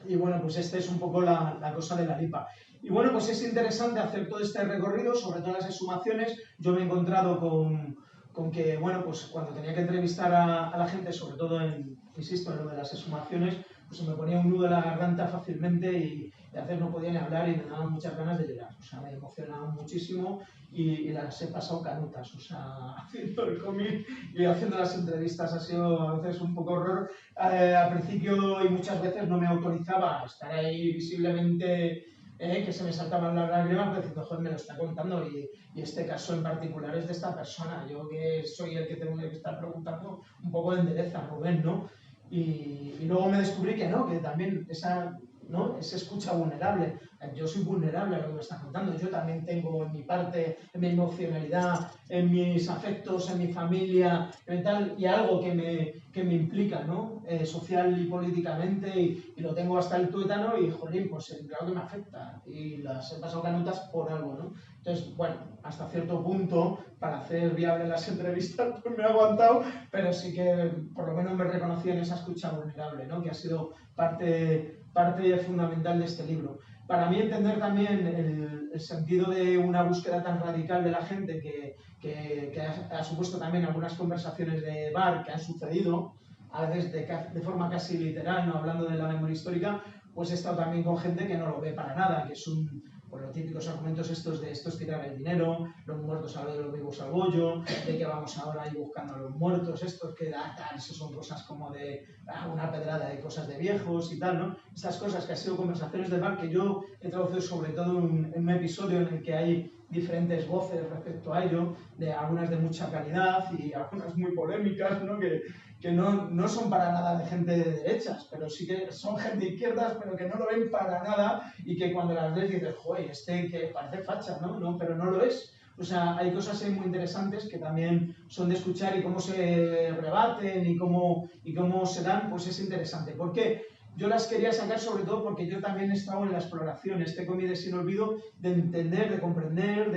Y bueno, pues esta es un poco la cosa de la Lipa. Y bueno, pues es interesante hacer todo este recorrido, sobre todo las exhumaciones. Yo me he encontrado con que, bueno, pues cuando tenía que entrevistar a la gente, sobre todo insisto, en lo de las exhumaciones, pues se me ponía un nudo en la garganta fácilmente y a veces no podía ni hablar y me daban muchas ganas de llorar. O sea, me emocionaba muchísimo y las he pasado canutas. O sea, haciendo el cómic y haciendo las entrevistas ha sido a veces un poco horror. Al principio y muchas veces no me autorizaba a estar ahí visiblemente, que se me saltaban las lágrimas, pero diciendo, joder, me lo está contando y este caso en particular es de esta persona. Yo que soy el que tengo que estar preguntando un poco de endereza, Rubén, ¿no? Y luego me descubrí que no, que también esa, ¿no? Esa escucha vulnerable. Yo soy vulnerable a lo que me está contando. Yo también tengo en mi parte, en mi emocionalidad, en mis afectos, en mi familia, en tal, y algo que me implica, ¿no? Social y políticamente, y lo tengo hasta el tuétano, y jolín, pues claro que me afecta. Y las he pasado canutas por algo, ¿no? Entonces, bueno, hasta cierto punto, para hacer viable las entrevistas, pues me he aguantado, pero sí que por lo menos me reconocí en esa escucha vulnerable, ¿no? Que ha sido parte fundamental de este libro. Para mí entender también el sentido de una búsqueda tan radical de la gente que ha supuesto también algunas conversaciones de bar que han sucedido, a veces de forma casi literal, no hablando de la memoria histórica, pues he estado también con gente que no lo ve para nada, que es por los típicos argumentos estos de esto es tirar el dinero, los muertos al hoyo, los vivos al bollo, de que vamos ahora ahí buscando a los muertos, estos que tal, eso son cosas como de una pedrada de cosas de viejos y tal, ¿no? Estas cosas que han sido conversaciones de bar que yo he traducido sobre todo en un episodio en el que hay diferentes voces respecto a ello, de algunas de mucha calidad y algunas muy polémicas, ¿no? Que no son para nada de gente de derechas, pero sí que son gente de izquierdas, pero que no lo ven para nada y que cuando las ves dices, joder, que parece facha, ¿no? Pero no lo es. O sea, hay cosas ahí muy interesantes que también son de escuchar y cómo se rebaten y cómo se dan, pues es interesante. ¿Por qué? Yo las quería sacar sobre todo porque yo también he estado en la exploración, este cómic de Sin Olvido, de entender, de comprender,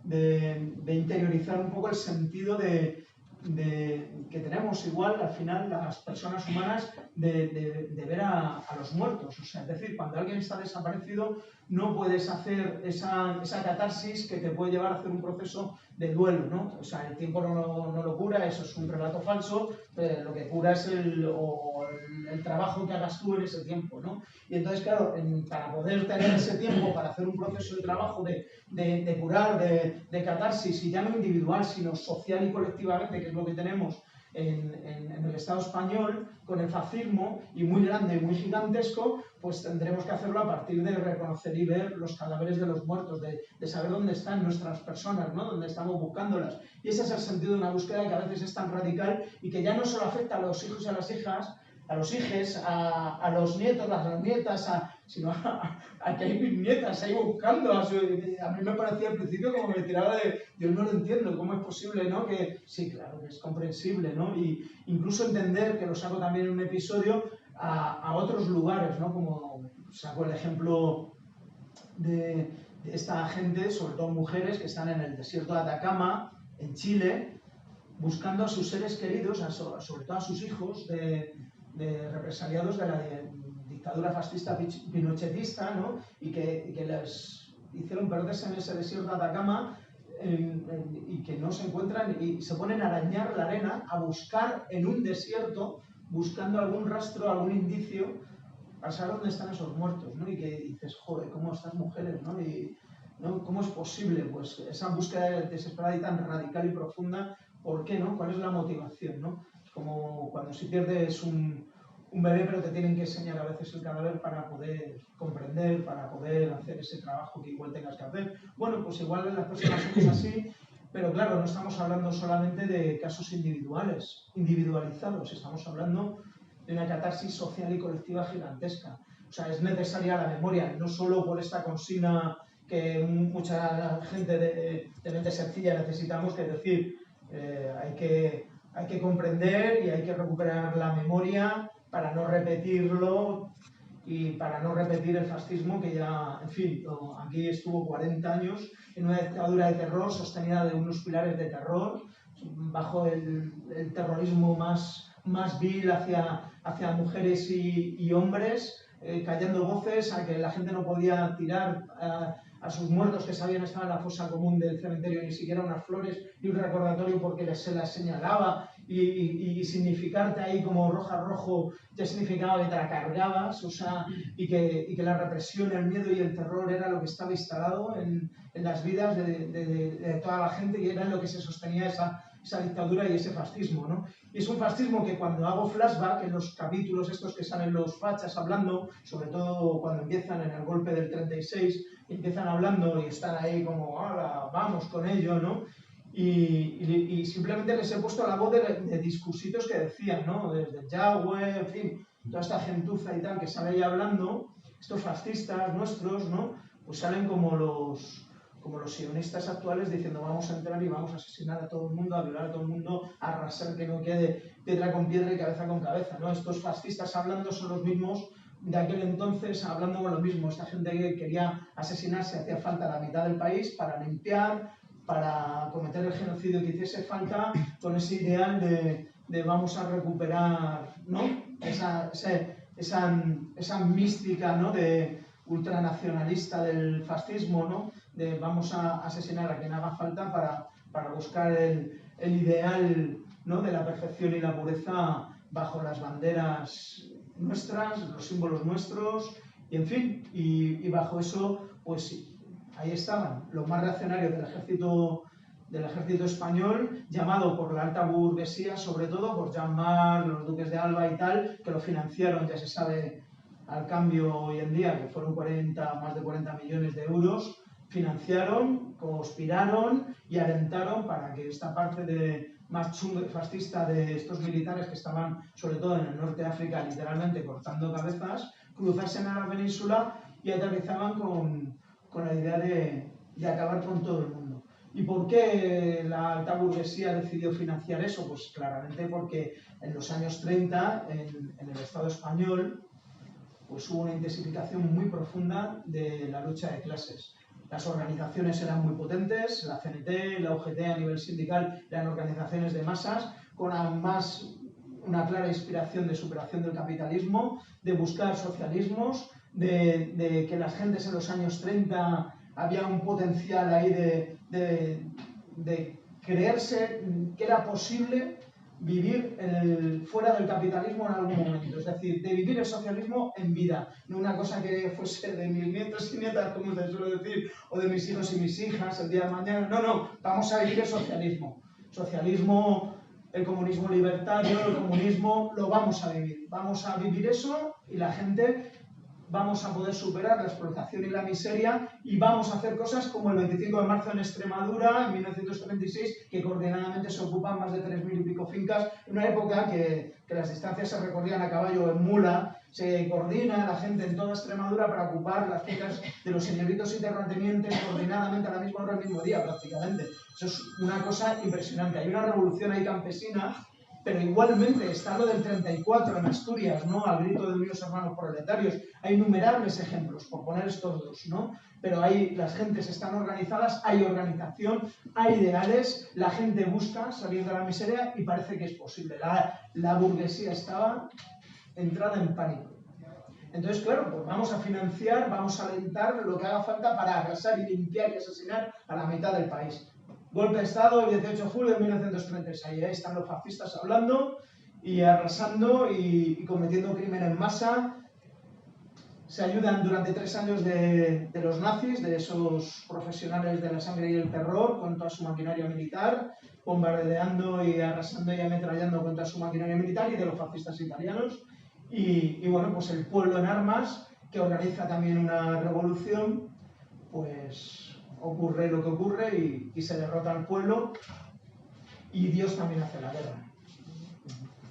de interiorizar un poco el sentido que tenemos igual al final las personas humanas de ver a los muertos. O sea, es decir, cuando alguien está desaparecido no puedes hacer esa catarsis que te puede llevar a hacer un proceso de duelo, ¿no? O sea, el tiempo no lo cura, eso es un relato falso, lo que cura es el trabajo que hagas tú en ese tiempo, ¿no? Y entonces, claro, para poder tener ese tiempo para hacer un proceso de trabajo de curar, de catarsis, y ya no individual, sino social y colectivamente, que es lo que tenemos en el Estado español, con el fascismo, y muy grande y muy gigantesco, pues tendremos que hacerlo a partir de reconocer y ver los cadáveres de los muertos, de saber dónde están nuestras personas, ¿no? Dónde estamos buscándolas. Y ese es el sentido de una búsqueda que a veces es tan radical y que ya no solo afecta a los hijos y a las hijas, a los hijos, a los nietos, a las nietas, sino a que hay mis nietas ahí buscando. A mí me parecía al principio como me tiraba yo no lo entiendo, ¿cómo es posible, no? Que sí, claro, que es comprensible, ¿no? Y incluso entender, que lo saco también en un episodio, a otros lugares, ¿no? Como saco el ejemplo de esta gente, sobre todo mujeres, que están en el desierto de Atacama, en Chile, buscando a sus seres queridos, sobre todo a sus hijos, de represaliados de la dictadura fascista pinochetista, ¿no? Y que les hicieron perderse en ese desierto de Atacama y que no se encuentran y se ponen a arañar la arena, a buscar en un desierto, buscando algún rastro, algún indicio, para saber dónde están esos muertos, ¿no? Y que dices, joder, ¿cómo estas mujeres, ¿no? Y, ¿no? ¿Cómo es posible? Pues esa búsqueda desesperada y tan radical y profunda, ¿por qué, no? ¿Cuál es la motivación, no? Como cuando si pierdes un bebé, pero te tienen que enseñar a veces el cadáver para poder comprender, para poder hacer ese trabajo que igual tengas que hacer. Bueno, pues igual las personas somos así, pero claro, no estamos hablando solamente de casos individualizados, estamos hablando de una catarsis social y colectiva gigantesca. O sea, es necesaria la memoria, no solo por esta consigna que mucha gente de mente sencilla necesitamos, que es decir, hay que comprender y hay que recuperar la memoria para no repetirlo y para no repetir el fascismo que ya, en fin, aquí estuvo 40 años en una dictadura de terror sostenida de unos pilares de terror, bajo el terrorismo más vil hacia mujeres y hombres, callando voces a que la gente no podía tirar a sus muertos que sabían estar en la fosa común del cementerio, ni siquiera unas flores ni un recordatorio porque se las señalaba, y significarte ahí como rojo ya significaba que te la cargabas, o sea, y que la represión, el miedo y el terror era lo que estaba instalado en las vidas de toda la gente, y era en lo que se sostenía esa dictadura y ese fascismo, ¿no? Y es un fascismo que cuando hago flashback en los capítulos estos que salen los fachas hablando, sobre todo cuando empiezan en el golpe del 36, empiezan hablando y están ahí como, ¡hala, vamos con ello!, ¿no? Y simplemente les he puesto la voz de discursitos que decían, ¿no? Desde Yahweh, en fin, toda esta gentuza y tal que sale ahí hablando, estos fascistas nuestros, ¿no? Pues salen como los sionistas actuales diciendo vamos a entrar y vamos a asesinar a todo el mundo, a violar a todo el mundo, a arrasar que no quede piedra con piedra y cabeza con cabeza, ¿no? Estos fascistas hablando son los mismos de aquel entonces, hablando con lo mismo. Esta gente que quería asesinarse, hacía falta la mitad del país para limpiar, para cometer el genocidio que hiciese falta, con ese ideal de vamos a recuperar, ¿no? esa mística, ¿no? De ultranacionalista del fascismo, ¿no? De vamos a asesinar a quien haga falta para buscar el ideal, ¿no? De la perfección y la pureza bajo las banderas nuestras, los símbolos nuestros, y en fin, y bajo eso, pues sí, ahí estaban los más reaccionarios del ejército español, llamado por la alta burguesía, sobre todo por Jean Marc, los duques de Alba y tal, que lo financiaron, ya se sabe, al cambio hoy en día, que fueron más de 40 millones de euros, financiaron, conspiraron y alentaron para que esta parte más chunga y fascista de estos militares que estaban, sobre todo en el norte de África, literalmente cortando cabezas, cruzasen a la península y aterrizaban con la idea de acabar con todo el mundo. ¿Y por qué la alta burguesía decidió financiar eso? Pues claramente porque en los años 30, en el Estado español, pues hubo una intensificación muy profunda de la lucha de clases. Las organizaciones eran muy potentes, la CNT, la UGT a nivel sindical eran organizaciones de masas, con una clara inspiración de superación del capitalismo, de buscar socialismos, de que las gentes en los años 30 había un potencial ahí de creerse que era posible vivir fuera del capitalismo en algún momento, es decir, de vivir el socialismo en vida, no una cosa que fuese de mis nietos y nietas, como se suele decir, o de mis hijos y mis hijas el día de mañana, no, vamos a vivir el socialismo, el comunismo libertario, el comunismo, lo vamos a vivir eso, y la gente vamos a poder superar la explotación y la miseria, y vamos a hacer cosas como el 25 de marzo en Extremadura, en 1936, que coordinadamente se ocupan más de 3.000 y pico fincas, en una época que las distancias se recorrían a caballo o en mula. Se coordina la gente en toda Extremadura para ocupar las fincas de los señoritos y terratenientes coordinadamente a la misma hora, el mismo día prácticamente. Eso es una cosa impresionante. Hay una revolución ahí campesina, pero igualmente está lo del 34 en Asturias, ¿no? Al grito de unidos hermanos proletarios. Hay innumerables ejemplos, por poner estos dos, ¿no? Pero las gentes están organizadas, hay organización, hay ideales, la gente busca salir de la miseria y parece que es posible. La burguesía estaba entrada en pánico. Entonces, claro, pues vamos a financiar, vamos a alentar lo que haga falta para arrasar y limpiar y asesinar a la mitad del país. Golpe de Estado el 18 de julio de 1936. Ahí están los fascistas hablando y arrasando y cometiendo crimen en masa. Se ayudan durante 3 años de los nazis, de esos profesionales de la sangre y el terror, con toda su maquinaria militar, bombardeando y arrasando y ametrallando con toda su maquinaria militar, y de los fascistas italianos. Y bueno, pues el pueblo en armas, que organiza también una revolución, pues ocurre lo que ocurre y se derrota al pueblo, y Dios también hace la guerra.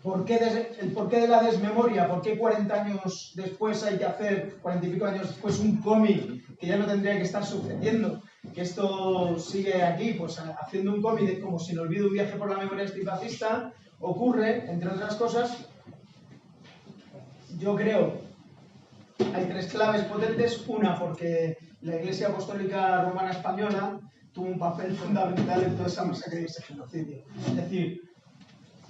el porqué de la desmemoria, por qué 40 años después hay que hacer, 40 y pico años después, un cómic que ya no tendría que estar sucediendo, que esto sigue aquí, pues haciendo un cómic de como Sin olvido, un viaje por la memoria antifascista, ocurre, entre otras cosas, yo creo, hay 3 claves potentes. Una, porque la Iglesia Apostólica Romana Española tuvo un papel fundamental en toda esa masacre y ese genocidio. Es decir,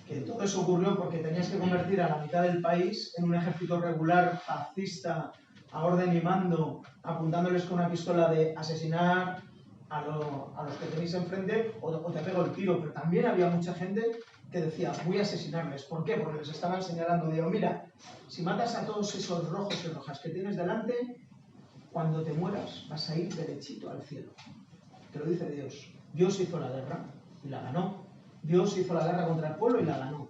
que todo eso ocurrió porque tenías que convertir a la mitad del país en un ejército regular, fascista, a orden y mando, apuntándoles con una pistola de asesinar a los que tenéis enfrente o te pego el tiro. Pero también había mucha gente que decía, voy a asesinarles. ¿Por qué? Porque les estaban señalando, digo, mira, si matas a todos esos rojos y rojas que tienes delante, cuando te mueras vas a ir derechito al cielo. Te lo dice Dios. Dios hizo la guerra y la ganó. Dios hizo la guerra contra el pueblo y la ganó.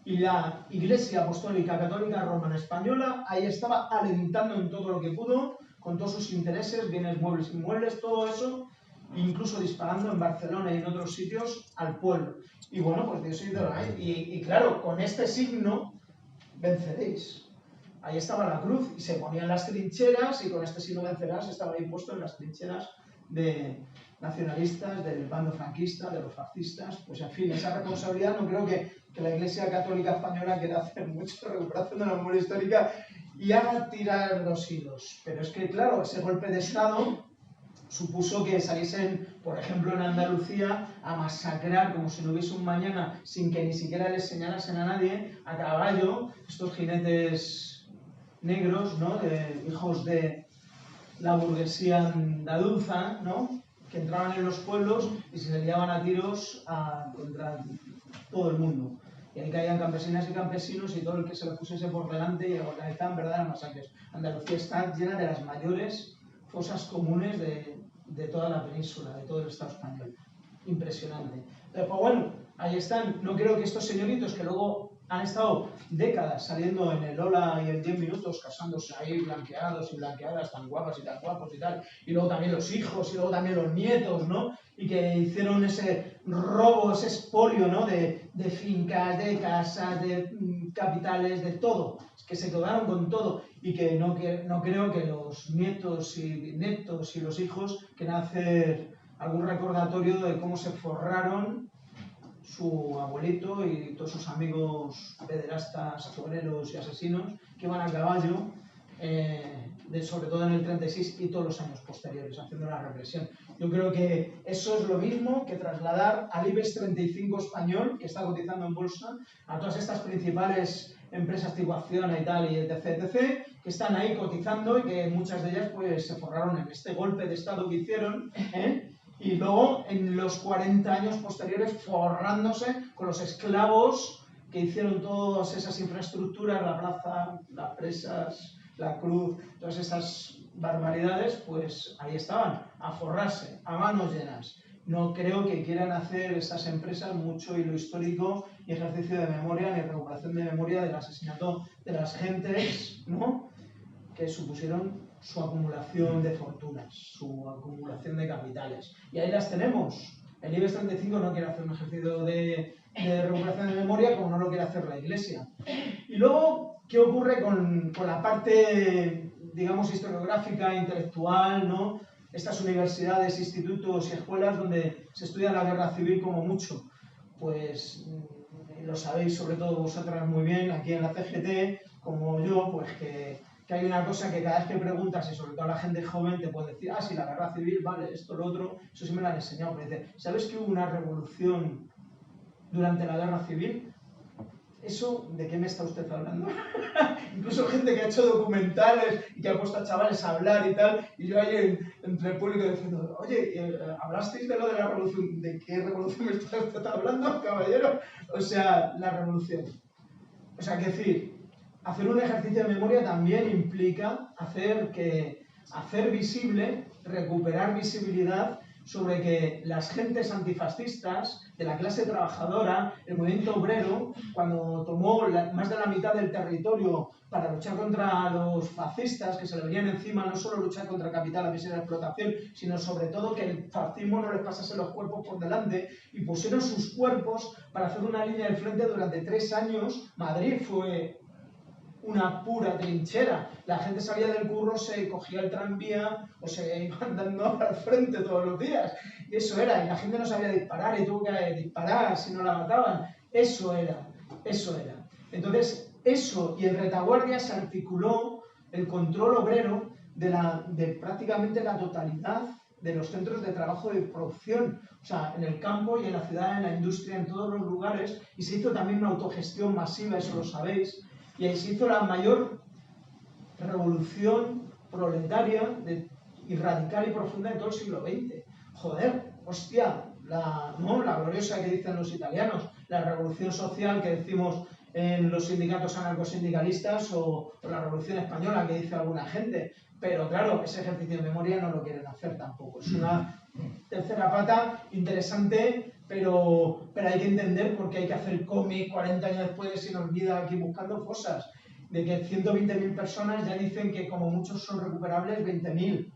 Y la Iglesia Apostólica Católica Romana Española ahí estaba alentando en todo lo que pudo, con todos sus intereses, bienes muebles, inmuebles, todo eso, incluso disparando en Barcelona y en otros sitios al pueblo. Y bueno, pues Dios hizo la y claro, con este signo venceréis. Ahí estaba la cruz y se ponían las trincheras y con este signo vencerás estaba ahí puesto en las trincheras de nacionalistas, del bando franquista, de los fascistas. Pues en fin, esa responsabilidad no creo que la Iglesia Católica Española quiera hacer mucho recuperación de la memoria histórica y haga tirar los hilos. Pero es que, claro, ese golpe de Estado supuso que saliesen, por ejemplo, en Andalucía, a masacrar como si no hubiese un mañana, sin que ni siquiera les señalasen a nadie, a caballo, estos jinetes negros, ¿no?, hijos de la burguesía andaluza, ¿no?, que entraban en los pueblos y se liaban a tiros contra todo el mundo. Y ahí caían campesinas y campesinos y todo el que se lo pusiese por delante y organizaban verdaderas masacres. Andalucía está llena de las mayores fosas comunes de toda la península, de todo el Estado español. Impresionante. Pero pues bueno, ahí están. No creo que estos señoritos que luego han estado décadas saliendo en el Hola y en 10 minutos, casándose ahí, blanqueados y blanqueadas, tan guapas y tan guapos y tal, y luego también los hijos y luego también los nietos, ¿no? Y que hicieron ese robo, ese expolio, ¿no?, de fincas, de casas, de capitales, de todo, que se quedaron con todo, y que no creo que los nietos y bisnietos y los hijos quieran hacer algún recordatorio de cómo se forraron su abuelito y todos sus amigos pederastas, chorreros y asesinos que iban a caballo, sobre todo en el 36 y todos los años posteriores, haciendo la represión. Yo creo que eso es lo mismo que trasladar al IBEX 35 español, que está cotizando en bolsa, a todas estas principales empresas tipo Acciona y tal, y etc., que están ahí cotizando y que muchas de ellas pues se forraron en este golpe de Estado que hicieron, y luego en los 40 años posteriores forrándose con los esclavos que hicieron todas esas infraestructuras, la plaza, las presas, la cruz, todas esas barbaridades, pues ahí estaban, a forrarse, a manos llenas. No creo que quieran hacer estas empresas mucho hilo histórico, ni ejercicio de memoria, ni recuperación de memoria del asesinato de las gentes, ¿no?, que supusieron su acumulación de fortunas, su acumulación de capitales. Y ahí las tenemos. El IBEX 35 no quiere hacer un ejercicio de recuperación de memoria como no lo quiere hacer la Iglesia. Y luego, ¿qué ocurre con la parte, digamos, historiográfica, intelectual, ¿no?, estas universidades, institutos y escuelas donde se estudia la guerra civil como mucho? Pues lo sabéis sobre todo vosotras muy bien, aquí en la CGT, como yo, pues que hay una cosa que cada vez que preguntas, y sobre todo a la gente joven, te puede decir, sí, la guerra civil, vale, esto, lo otro, eso sí me lo han enseñado, pero dice, ¿sabes que hubo una revolución durante la guerra civil? ¿Eso de qué me está usted hablando? Incluso gente que ha hecho documentales y que ha puesto a chavales a hablar y tal, y yo ahí entre el público diciendo, oye, ¿hablasteis de lo de la revolución? ¿De qué revolución me está usted hablando, caballero? O sea, la revolución. O sea, que decir, hacer un ejercicio de memoria también implica hacer visible, recuperar visibilidad sobre que las gentes antifascistas de la clase trabajadora, el movimiento obrero, cuando tomó más de la mitad del territorio para luchar contra los fascistas que se le venían encima, no solo luchar contra el capital, la miseria y la explotación, sino sobre todo que el fascismo no les pasase los cuerpos por delante, y pusieron sus cuerpos para hacer una línea de frente durante 3 años. Madrid fue una pura trinchera. La gente salía del curro, se cogía el tranvía o se iba andando al frente todos los días. Y eso era. Y la gente no sabía disparar y tuvo que disparar si no la mataban. Eso era. Eso era. Entonces, eso y en retaguardia se articuló el control obrero de prácticamente la totalidad de los centros de trabajo de producción, o sea, en el campo y en la ciudad, en la industria, en todos los lugares, y se hizo también una autogestión masiva, eso lo sabéis, y ahí se hizo la mayor revolución proletaria y radical y profunda de todo el siglo XX. Joder, hostia, la gloriosa que dicen los italianos, la revolución social que decimos en los sindicatos anarcosindicalistas o la revolución española que dice alguna gente. Pero claro, ese ejercicio de memoria no lo quieren hacer tampoco. Es una tercera pata interesante, pero hay que entender por qué hay que hacer cómic 40 años después sin olvidar aquí buscando fosas. De que 120.000 personas ya dicen que como muchos son recuperables 20.000.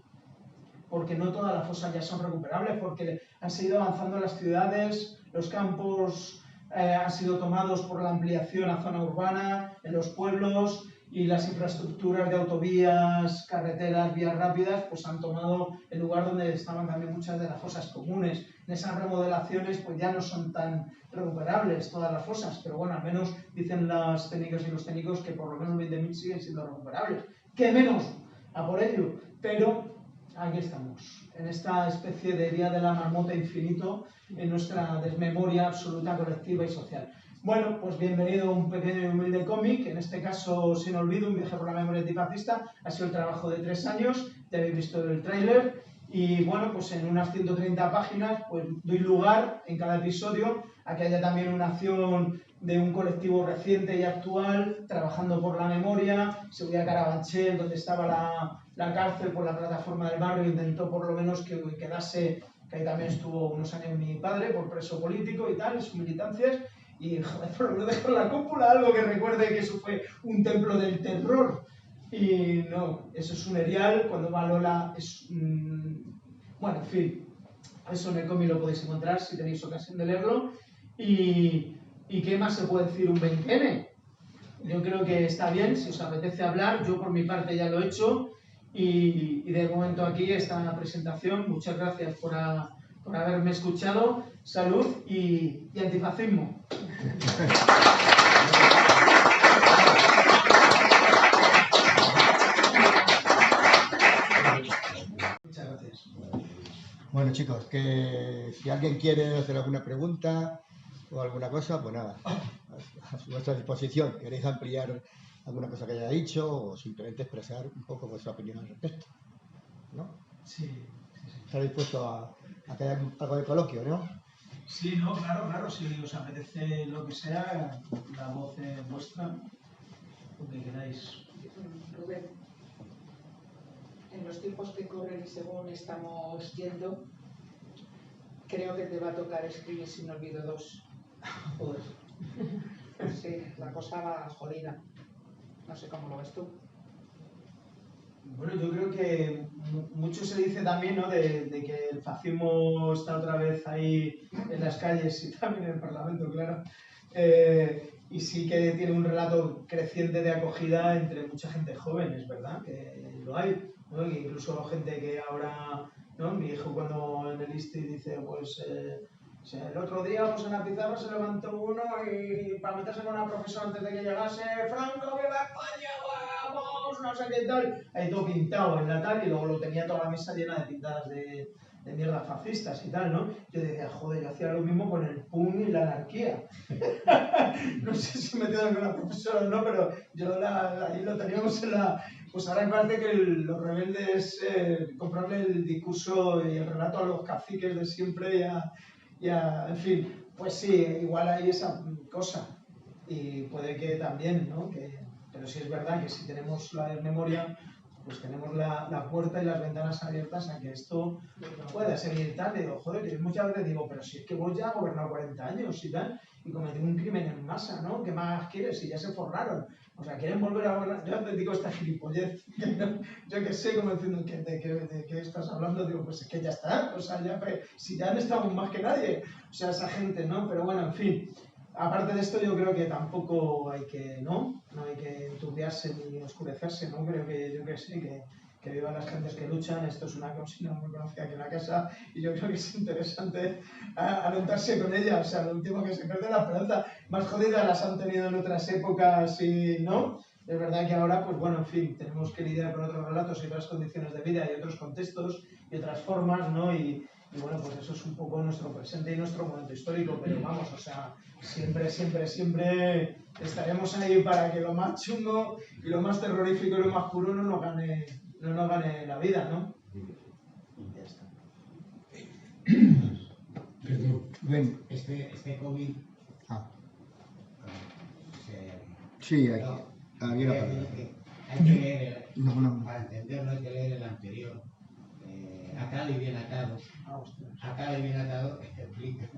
Porque no todas las fosas ya son recuperables, porque han seguido avanzando las ciudades, los campos han sido tomados por la ampliación a zona urbana, en los pueblos, y las infraestructuras de autovías, carreteras, vías rápidas, pues han tomado el lugar donde estaban también muchas de las fosas comunes. En esas remodelaciones pues ya no son tan recuperables todas las fosas, pero bueno, al menos dicen las técnicas y los técnicos que por lo menos 20.000 siguen siendo recuperables. ¿Qué menos? A por ello. Pero aquí estamos, en esta especie de día de la marmota infinito, en nuestra desmemoria absoluta, colectiva y social. Bueno, pues bienvenido a un pequeño y humilde cómic, en este caso Sin Olvido, un viaje por la memoria antifascista. Ha sido el trabajo de 3 años, ya habéis visto el tráiler, y bueno, pues en unas 130 páginas pues doy lugar en cada episodio a que haya también una acción de un colectivo reciente y actual, trabajando por la memoria. Seguridad Carabanchel, donde estaba la cárcel por la plataforma del barrio, intentó por lo menos que quedase, que ahí también estuvo unos años mi padre por preso político y tal, en sus militancias, y joder, por lo menos dejar la cúpula, algo que recuerde que eso fue un templo del terror. Y no, eso es un erial, cuando va Lola es... bueno, en fin, eso en el cómic lo podéis encontrar si tenéis ocasión de leerlo. ¿Y qué más se puede decir un 20N? Yo creo que está bien, si os apetece hablar, yo por mi parte ya lo he hecho, y de momento aquí esta presentación. Muchas gracias por haberme escuchado. Salud y antifascismo. Muchas gracias. Bueno, chicos, que si alguien quiere hacer alguna pregunta o alguna cosa, pues nada, a vuestra disposición. ¿Queréis ampliar alguna cosa que haya dicho o simplemente expresar un poco vuestra opinión al respecto? ¿No? Sí. ¿Estáis dispuestos a que haya algo de coloquio, no? Sí, no, claro, si os apetece lo que sea, la voz es vuestra, lo que queráis. Rubén, en los tiempos que corren y según estamos yendo, creo que te va a tocar escribir Sin Olvido 2. Joder. Sí, la cosa va jodida. No sé cómo lo ves tú. Bueno, yo creo que mucho se dice también, ¿no?, de que el fascismo está otra vez ahí en las calles y también en el Parlamento, claro. Y sí que tiene un relato creciente de acogida entre mucha gente joven, es verdad, que lo hay, ¿no? Que incluso gente que ahora, ¿no? Mi hijo cuando en el ISTI dice, pues el otro día pues en la pizarra se levantó uno y para meterse con una profesora antes de que llegase, ¡Franco, viva España, vamos! No sé qué tal. Ahí todo pintado en la tal, y luego lo tenía toda la mesa llena de pintadas de mierda fascistas y tal, ¿no? Yo decía, joder, yo hacía lo mismo con el PUN y la anarquía. No sé si me quedo con la profesora o no, pero yo ahí lo teníamos en la... Pues ahora parece que los rebeldes comprarle el discurso y el relato a los caciques de siempre en fin, pues sí, igual hay esa cosa. Y puede que también, ¿no? Pero sí es verdad que si tenemos la memoria, pues tenemos la puerta y las ventanas abiertas a que esto pueda seguir tal. Y digo, joder, que muchas veces digo, pero si es que vos ya has gobernado 40 años y tal, y cometió un crimen en masa, ¿no? ¿Qué más quieres? Si ya se forraron. O sea, quieren volver a gobernar. Yo te digo esta gilipollez, yo que sé, como diciendo, ¿de qué estás hablando? Digo, pues es que ya está, o sea, ya, si ya han estado más que nadie, o sea, esa gente, ¿no? Pero bueno, en fin. Aparte de esto, yo creo que tampoco hay que, no hay que enturbiarse ni oscurecerse, ¿no? Creo que, yo que sé, que vivan las gentes que luchan. Esto es una consigna muy conocida aquí en la casa y yo creo que es interesante anotarse con ella. O sea, lo último que se pierde la esperanza. Más jodidas las han tenido en otras épocas y, ¿no? Es verdad que ahora, pues bueno, en fin, tenemos que lidiar con otros relatos y otras condiciones de vida y otros contextos y otras formas, ¿no? Y bueno, pues eso es un poco nuestro presente y nuestro momento histórico, pero vamos, o sea, siempre estaremos ahí para que lo más chungo y lo más terrorífico y lo más puro no nos gane la vida, ¿no? Ya está. Perdón. Ven. Este COVID... Sí, aquí. Aquí la palabra. Hay que leer, No. para entenderlo hay que leer el anterior. Atado y bien atado. Atado y bien atado explica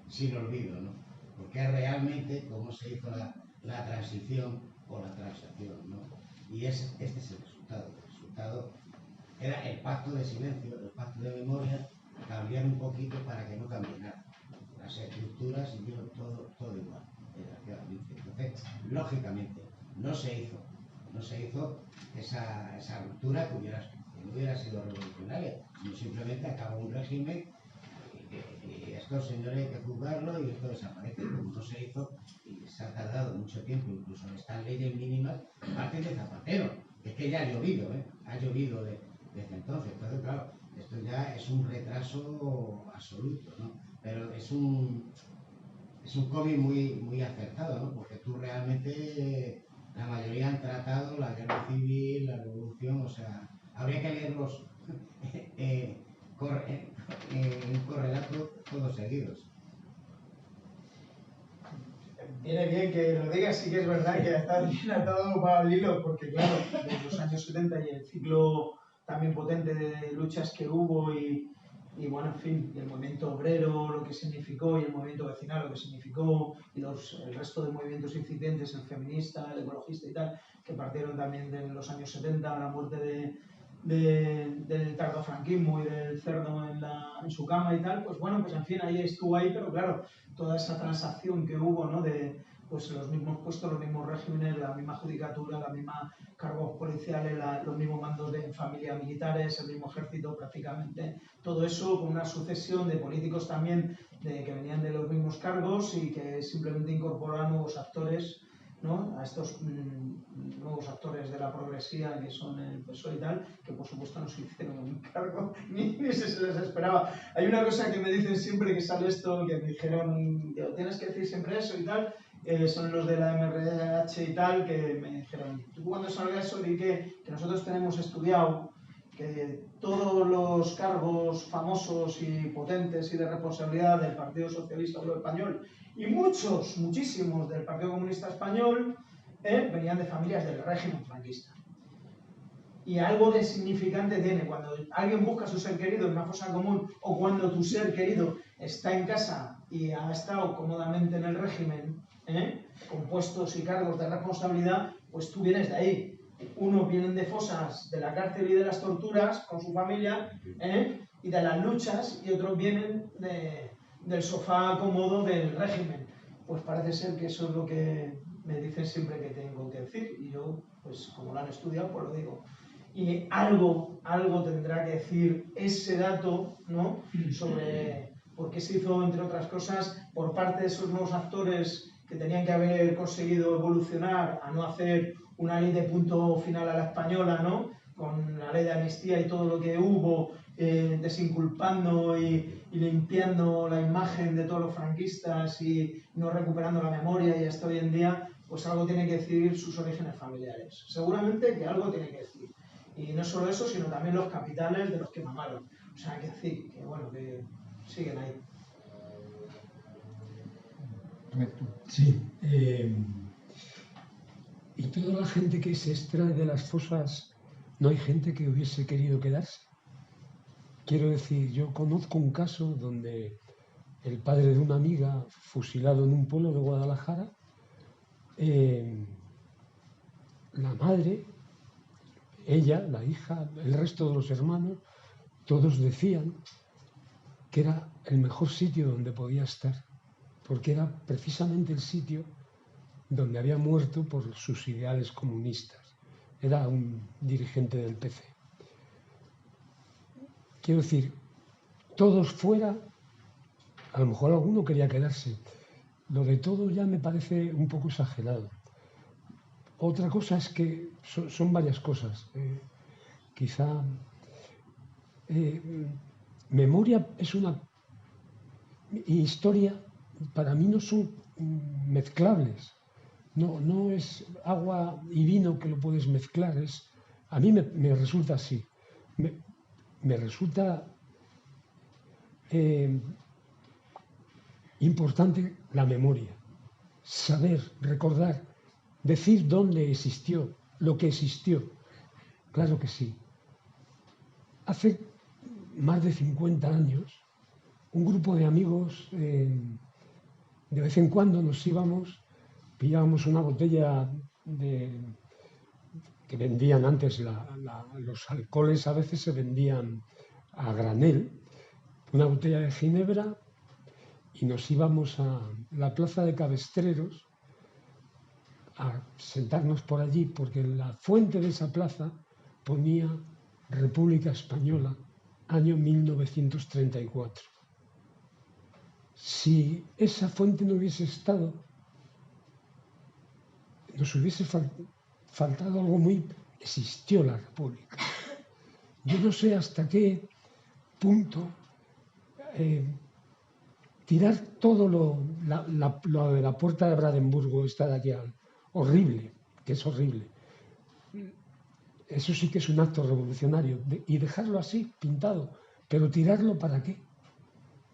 sin olvido, ¿no? Porque es realmente cómo se hizo la transición o la transacción, ¿no? Y este es el resultado. El resultado era el pacto de silencio, el pacto de memoria, cambiar un poquito para que no cambie nada. Las estructuras siguieron todo igual, desgraciadamente. Entonces, lógicamente, no se hizo esa ruptura que no hubiera sido revolucionaria, sino simplemente acabó un régimen y estos señores hay que juzgarlo y esto desaparece. Como no se hizo y se ha tardado mucho tiempo, incluso en estas leyes mínimas, parte de Zapatero, que es que ya ha llovido, ha llovido desde entonces. Entonces, claro, esto ya es un retraso absoluto, ¿no? Pero es un COVID muy acertado, ¿no? Porque tú realmente, la mayoría han tratado la guerra civil, la revolución, o sea, habría que leerlos en correlato todos seguidos. Viene bien que lo digas, sí que es verdad que está bien atado para el hilo, porque claro, desde los años 70 y el ciclo también potente de luchas que hubo y bueno, en fin, y el movimiento obrero, lo que significó, y el movimiento vecinal, lo que significó, y el resto de movimientos incipientes, el feminista, el ecologista y tal, que partieron también de los años 70, la muerte del tardofranquismo y del cerdo en su cama y tal, pues bueno, pues en fin, ahí estuvo ahí, pero claro, toda esa transacción que hubo, ¿no? De pues los mismos puestos, los mismos regímenes, la misma judicatura, la misma cargos policiales, los mismos mandos de familia militares, el mismo ejército prácticamente, todo eso con una sucesión de políticos también que venían de los mismos cargos y que simplemente incorporaban nuevos actores, ¿no? A estos nuevos actores de la progresía que son el PSOE y tal, que por supuesto no se hicieron un cargo ni se les esperaba. Hay una cosa que me dicen siempre que sale esto, que me dijeron, tienes que decir siempre eso y tal, son los de la MRH y tal, que me dijeron, tú cuando salga eso di que nosotros tenemos estudiado que todos los cargos famosos y potentes y de responsabilidad del Partido Socialista Obrero Español y muchísimos del Partido Comunista Español venían de familias del régimen franquista. Y algo de significante tiene cuando alguien busca a su ser querido en una fosa común o cuando tu ser querido está en casa y ha estado cómodamente en el régimen, con puestos y cargos de responsabilidad, pues tú vienes de ahí. Unos vienen de fosas de la cárcel y de las torturas con su familia y de las luchas, y otros vienen del sofá cómodo del régimen. Pues parece ser que eso es lo que me dicen siempre que tengo que decir, y yo, pues como lo han estudiado, pues lo digo. Y algo tendrá que decir ese dato, ¿no? Sobre por qué se hizo, entre otras cosas, por parte de esos nuevos actores que tenían que haber conseguido evolucionar a no hacer una ley de punto final a la española, ¿no? Con la ley de amnistía y todo lo que hubo, desinculpando y limpiando la imagen de todos los franquistas y no recuperando la memoria, y hasta hoy en día, pues algo tiene que decir sus orígenes familiares. Seguramente que algo tiene que decir. Y no solo eso, sino también los capitales de los que mamaron. O sea, que decir, que bueno, que siguen ahí. Sí. Y toda la gente que se extrae de las fosas no hay gente que hubiese querido quedarse. Quiero decir, yo conozco un caso donde el padre de una amiga, fusilado en un pueblo de Guadalajara, la madre, ella, la hija, el resto de los hermanos, todos decían que era el mejor sitio donde podía estar, porque era precisamente el sitio donde había muerto por sus ideales comunistas. Era un dirigente del PC. Quiero decir, todos fuera, a lo mejor alguno quería quedarse. Lo de todo ya me parece un poco exagerado. Otra cosa es que son varias cosas. Quizá memoria es una historia, para mí no son mezclables. No es agua y vino que lo puedes mezclar. A mí me resulta así. Me resulta importante la memoria, saber, recordar, decir dónde existió, lo que existió. Claro que sí. Hace más de 50 años, un grupo de amigos, de vez en cuando nos íbamos, pillábamos una botella que vendían antes, los alcoholes a veces se vendían a granel, una botella de ginebra, y nos íbamos a la plaza de Cabestreros a sentarnos por allí, porque en la fuente de esa plaza ponía República Española, año 1934. Si esa fuente no hubiese estado, nos hubiese faltado algo muy... Existió la República. Yo no sé hasta qué punto tirar todo lo de la puerta de Brandenburgo, esta de aquí, horrible, que es horrible. Eso sí que es un acto revolucionario. Y dejarlo así, pintado. Pero tirarlo ¿para qué?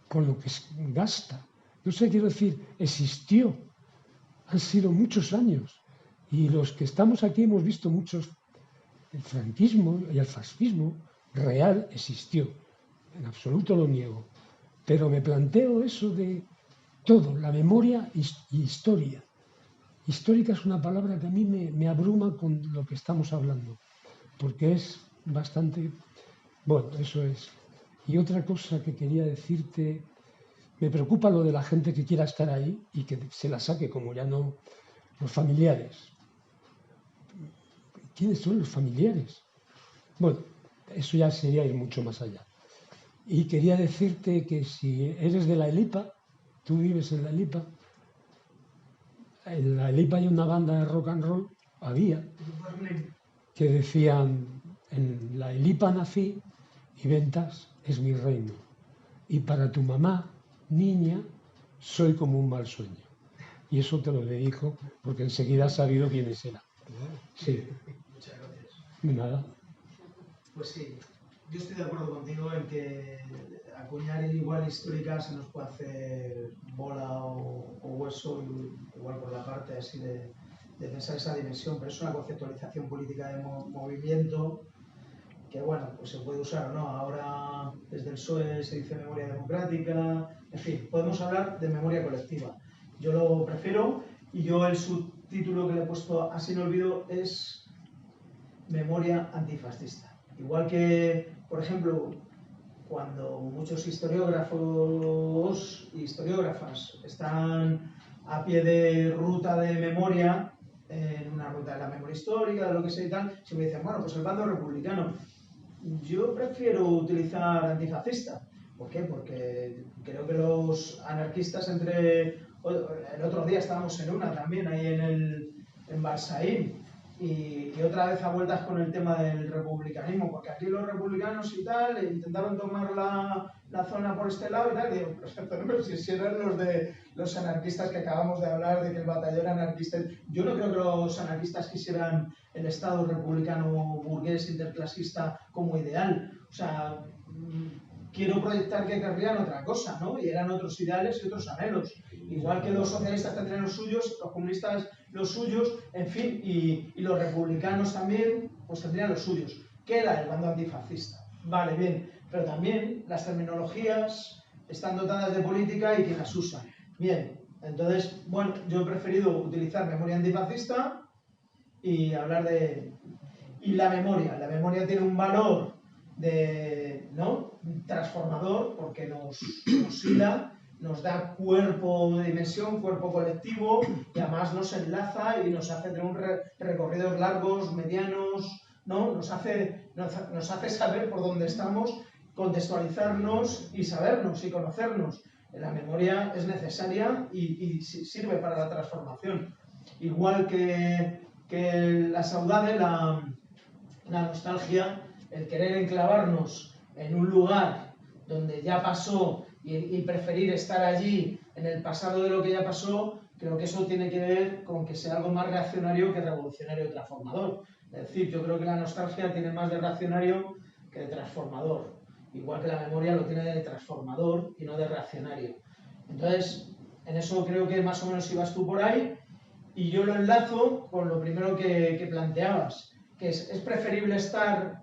Con lo que gasta. No sé, quiero decir, existió. Han sido muchos años. Y los que estamos aquí hemos visto muchos. El franquismo y el fascismo real existió. En absoluto lo niego. Pero me planteo eso de todo, la memoria y historia. Histórica es una palabra que a mí me abruma con lo que estamos hablando, porque es bastante... Bueno, eso es. Y otra cosa que quería decirte, me preocupa lo de la gente que quiera estar ahí y que se la saque, como ya no... Los familiares. ¿Quiénes son los familiares? Bueno, eso ya sería ir mucho más allá. Y quería decirte que si eres de la Elipa, tú vives en la Elipa hay una banda de rock and roll, había, que decían, en la Elipa nací y Ventas es mi reino. Y para tu mamá, niña, soy como un mal sueño. Y eso te lo dedico porque enseguida has sabido quiénes eran. Sí. Muchas gracias. Nada. Pues sí, yo estoy de acuerdo contigo en que acuñar igual histórica se nos puede hacer bola o hueso, igual por la parte así de pensar esa dimensión, pero es una conceptualización política de movimiento que, bueno, pues se puede usar o no. Ahora desde el PSOE se dice memoria democrática, en fin, podemos hablar de memoria colectiva. Yo lo prefiero y yo el subtítulo que le he puesto así no olvido es memoria antifascista. Igual que, por ejemplo, cuando muchos historiógrafos y historiógrafas están a pie de ruta de memoria, en una ruta de la memoria histórica, de lo que sea y tal, siempre dicen, bueno, pues el bando republicano. Yo prefiero utilizar antifascista. ¿Por qué? Porque creo que los anarquistas el otro día estábamos en una también, ahí en Barsaín, y otra vez a vueltas con el tema del republicanismo, porque aquí los republicanos y tal intentaron tomar la zona por este lado y tal, y digo, pero si eran los anarquistas que acabamos de hablar, de que el batallón anarquista... Yo no creo que los anarquistas quisieran el Estado republicano burgués interclasista como ideal. O sea, quiero proyectar que querrían otra cosa, ¿no? Y eran otros ideales y otros anhelos. Igual que los socialistas tendrían los suyos, los comunistas los suyos, en fin, y los republicanos también, pues tendrían los suyos. que la del bando antifascista. Vale, bien, pero también las terminologías están dotadas de política y quien las usa. Bien, entonces, bueno, yo he preferido utilizar memoria antifascista y hablar de... Y la memoria tiene un valor de, ¿no?, transformador, porque nos hila, nos da cuerpo de dimensión, cuerpo colectivo, y además nos enlaza y nos hace tener recorridos largos, medianos, ¿no? Nos hace saber por dónde estamos, contextualizarnos y sabernos y conocernos. La memoria es necesaria y sirve para la transformación. Igual que la saudade, la nostalgia, el querer enclavarnos en un lugar donde ya pasó y preferir estar allí en el pasado de lo que ya pasó, creo que eso tiene que ver con que sea algo más reaccionario que revolucionario y transformador. Es decir, yo creo que la nostalgia tiene más de reaccionario que de transformador, igual que la memoria lo tiene de transformador y no de reaccionario. Entonces, en eso creo que más o menos ibas tú por ahí, y yo lo enlazo con lo primero que planteabas, que es preferible estar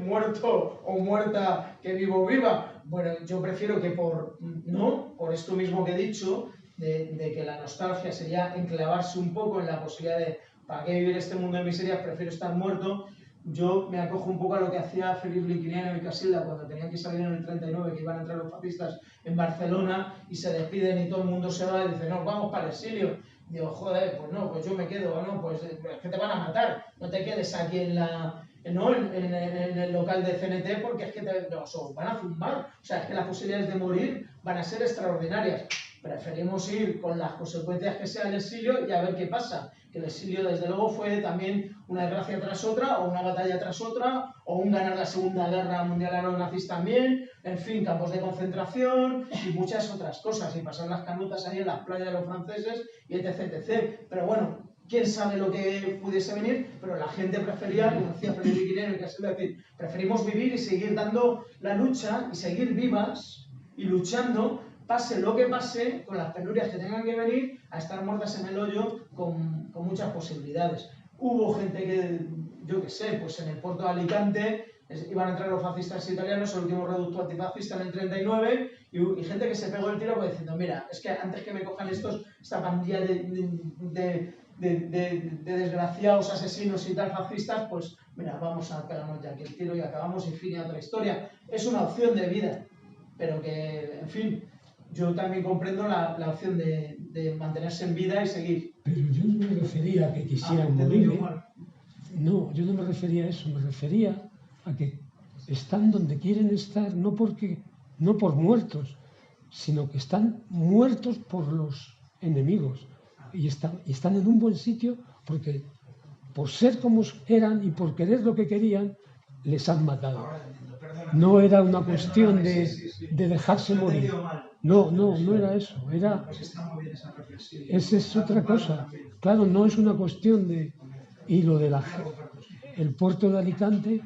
muerto o muerta que vivo o viva. Bueno, yo prefiero que por esto mismo que he dicho, de que la nostalgia sería enclavarse un poco en la posibilidad de ¿para qué vivir este mundo de miserias? Prefiero estar muerto. Yo me acojo un poco a lo que hacía Felipe Liquiniano y Casilda cuando tenían que salir en el 39, que iban a entrar los fascistas en Barcelona y se despiden y todo el mundo se va y dice, no, vamos para el exilio. Digo, joder, pues no, pues yo me quedo, no, pues es que te van a matar, no te quedes aquí en el local de CNT porque es que os van a zumbar. O sea, es que las posibilidades de morir van a ser extraordinarias. Preferimos ir con las consecuencias que sea el exilio y a ver qué pasa. Que el exilio, desde luego, fue también una desgracia tras otra, o una batalla tras otra, o un ganar la Segunda Guerra Mundial a los nazis también, en fin, campos de concentración y muchas otras cosas, y pasar las canutas ahí en las playas de los franceses, y etc, etc. Pero bueno, quién sabe lo que pudiese venir, pero la gente prefería, como decía Felipe Quireno, que es decir, preferimos vivir y seguir dando la lucha, y seguir vivas y luchando, pase lo que pase, con las penurias que tengan que venir, a estar muertas en el hoyo con muchas posibilidades. Hubo gente que, yo qué sé, pues en el puerto de Alicante iban a entrar los fascistas italianos, el último reducto antifascista en el 39, y gente que se pegó el tiro pues diciendo, mira, es que antes que me cojan esta pandilla de desgraciados asesinos y tal fascistas, pues mira, vamos a pegarnos ya aquí el tiro y acabamos, y fin, y otra historia. Es una opción de vida, pero que, en fin, yo también comprendo la opción de mantenerse en vida y seguir. Pero yo no me refería a que quisieran morir, ¿eh? No, yo no me refería a eso, me refería a que están donde quieren estar, no por muertos, sino que están muertos por los enemigos. Y están en un buen sitio porque por ser como eran y por querer lo que querían, les han matado. No era una cuestión de dejarse morir. No era eso. Esa es otra cosa. Claro, no es una cuestión de... Y lo de el puerto de Alicante,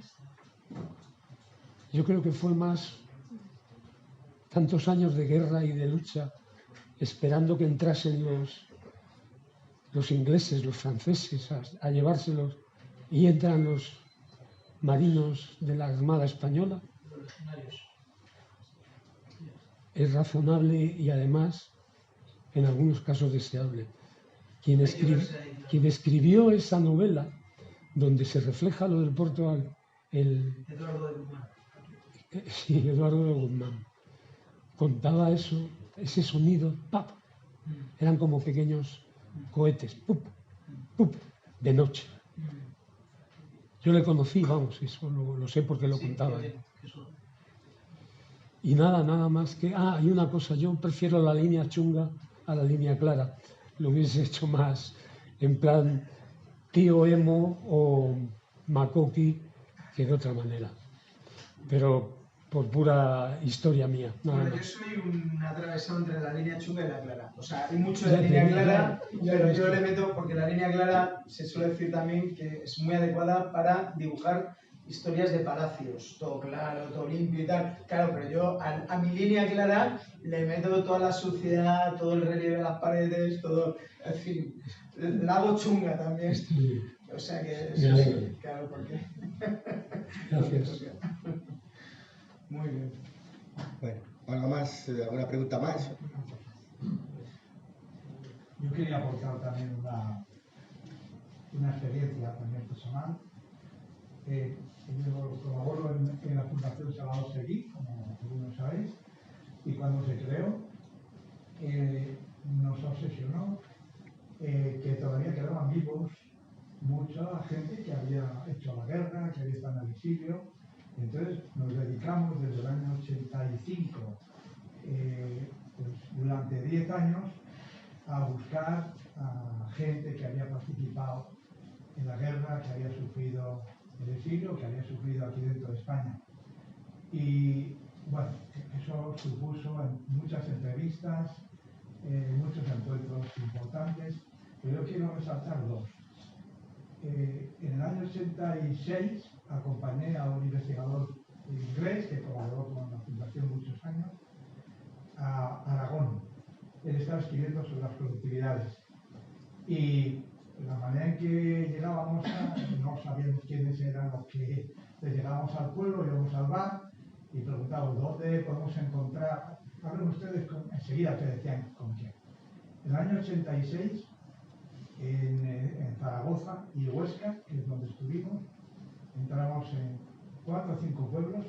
yo creo que fue más tantos años de guerra y de lucha, esperando que entrasen los ingleses, los franceses, a llevárselos, y entran los marinos de la Armada Española. Es razonable y además en algunos casos deseable. Quien escribió esa novela donde se refleja lo del puerto, Eduardo de Guzmán. Sí, Eduardo de Guzmán, contaba eso, ese sonido, ¡pap! Eran como pequeños cohetes, ¡pup! ¡Pup! De noche. Yo le conocí, vamos, eso lo sé porque lo contaba. Y nada más que... y una cosa, yo prefiero la línea chunga a la línea clara. Lo hubiese hecho más en plan tío emo o Makoki que de otra manera. Pero por pura historia mía. Bueno, yo soy un atravesado entre la línea chunga y la clara. O sea, hay mucho de línea clara, pero yo le meto, porque la línea clara se suele decir también que es muy adecuada para dibujar historias de palacios, todo claro, todo limpio y tal. Claro, pero yo a mi línea clara le meto toda la suciedad, todo el relieve de las paredes, todo, en fin, la hago chunga también. O sea que Me alegro. claro, porque Gracias. muy bien. Bueno, ¿algo más? ¿Alguna pregunta más? Yo quería aportar también una experiencia también personal. Yo colaboro en la Fundación Salvador Seguí, como algunos sabéis, y cuando se creó nos obsesionó que todavía quedaban vivos mucha gente que había hecho la guerra, que había estado en el exilio. Entonces nos dedicamos desde el año 85, pues, durante 10 años, a buscar a gente que había participado en la guerra, que había sufrido el exilio, que había sufrido aquí dentro de España. Y bueno, eso supuso muchas entrevistas, muchos encuentros importantes, pero yo quiero resaltar dos. En el año 86 acompañé a un investigador inglés que colaboró con la Fundación muchos años a Aragón. Él estaba escribiendo sobre las colectividades y la manera en que llegábamos no sabíamos quiénes eran los que llegábamos al pueblo, íbamos al bar y preguntábamos dónde podemos encontrar, hablen ustedes, enseguida te decían con quién. En el año 86 en Zaragoza y Huesca, que es donde estuvimos, entramos en 4 o 5 pueblos,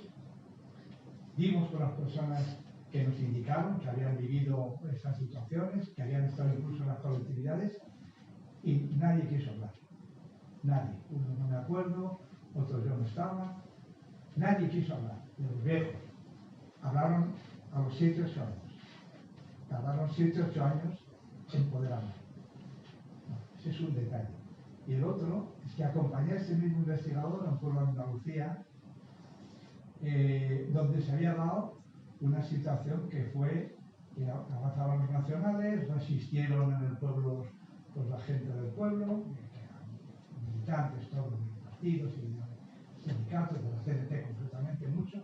vimos con las personas que nos indicaron que habían vivido esas situaciones, que habían estado incluso en las colectividades, y nadie quiso hablar. Nadie. Uno no me acuerdo, otros yo no estaba. Nadie quiso hablar, de los viejos. Hablaron a los 7 o 8 años. Tardaron 7 o 8 años en poder hablar. Ese es un detalle. Y el otro es que acompañé a este mismo investigador a un pueblo de Andalucía donde se había dado una situación que fue que avanzaban los nacionales, no existieron en el pueblo pues, la gente del pueblo, que eran militantes, todos los partidos y sindicatos, de la CNT concretamente, muchos.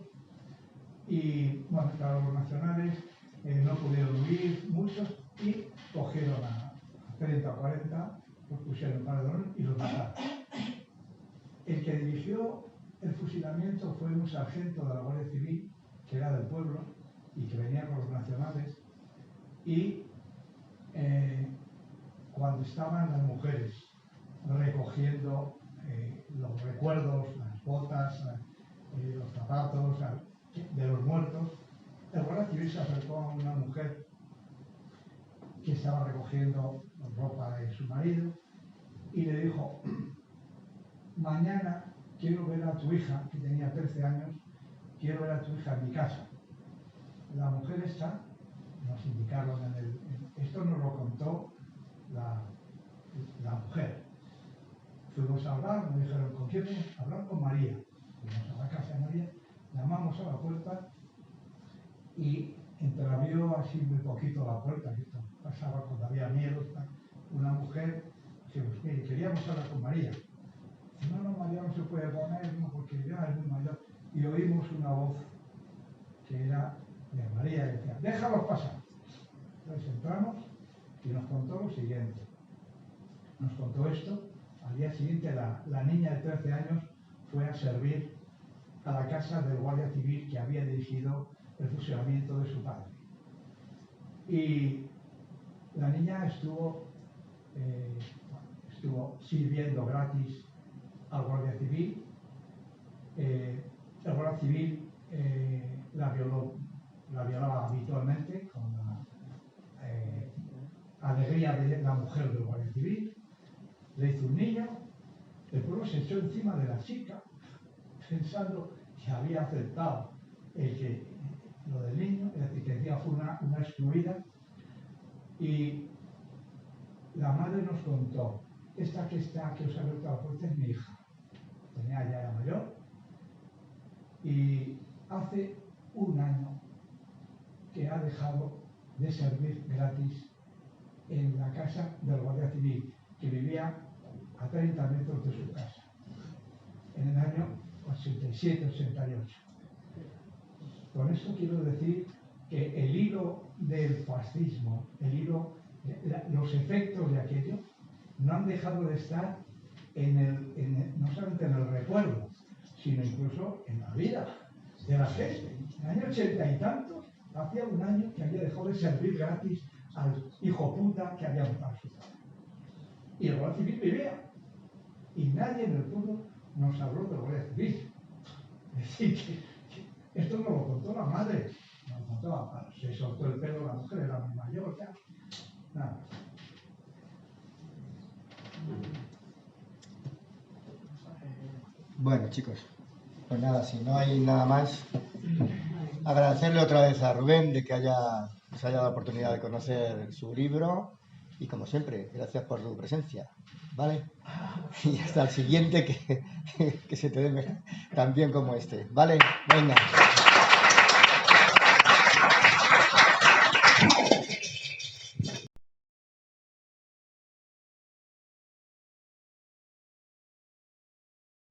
Y bueno, claro, los nacionales no pudieron huir muchos y cogieron a 30 o 40, los pusieron en paredón y los mataron. El que dirigió el fusilamiento fue un sargento de la Guardia Civil, que era del pueblo y que venía con los nacionales, y cuando estaban las mujeres recogiendo los recuerdos, las botas, los zapatos de los muertos, el Guardia Civil se acercó a una mujer que estaba recogiendo ropa de su marido y le dijo: mañana quiero ver a tu hija, que tenía 13 años, quiero ver a tu hija en mi casa. La mujer esta, nos indicaron esto nos lo contó la mujer. Fuimos a hablar, nos dijeron: ¿con quién? Hablar con María. Fuimos a la casa de María, llamamos a la puerta y entreabrió así muy poquito la puerta, que esto pasaba cuando había miedo. Una mujer, dijimos: mire, queríamos hablar con María. No, María no se puede poner, no, porque ya es muy mayor. Y oímos una voz que era de María, que decía: déjalos pasar. Entonces entramos y nos contó lo siguiente. Nos contó esto. Al día siguiente la niña de 13 años fue a servir a la casa del guardia civil que había dirigido el fusilamiento de su padre. Y la niña estuvo sirviendo gratis al guardia civil. El guardia civil la violaba habitualmente con la alegría de la mujer del guardia civil. Le hizo un niño. El pueblo se echó encima de la chica pensando que había aceptado lo del niño, es decir, que encima fue una excluida. Y la madre nos contó: esta que os ha abierto la puerta es mi hija. Ya era mayor, y hace un año que ha dejado de servir gratis en la casa del guardia civil, que vivía a 30 metros de su casa, en el año 87-88. Con esto quiero decir que el hilo del fascismo, los efectos de aquello, no han dejado de estar no solamente en el recuerdo, sino incluso en la vida de la gente. En el año 80 y tantos, hacía un año que había dejado de servir gratis al hijo puta que había matado a su padre. Y el Guardia Civil vivía. Y nadie en el pueblo nos habló del Guardia Civil. Es decir, que esto nos lo contó la madre. Nos lo contó la padre. Se soltó el pelo, la mujer era muy mayor, ya. Nada. Bueno, chicos, pues nada, si no hay nada más, agradecerle otra vez a Rubén de que nos haya dado la oportunidad de conocer su libro y, como siempre, gracias por tu presencia, ¿vale? Y hasta el siguiente que se te dé tan bien como este, ¿vale? Venga.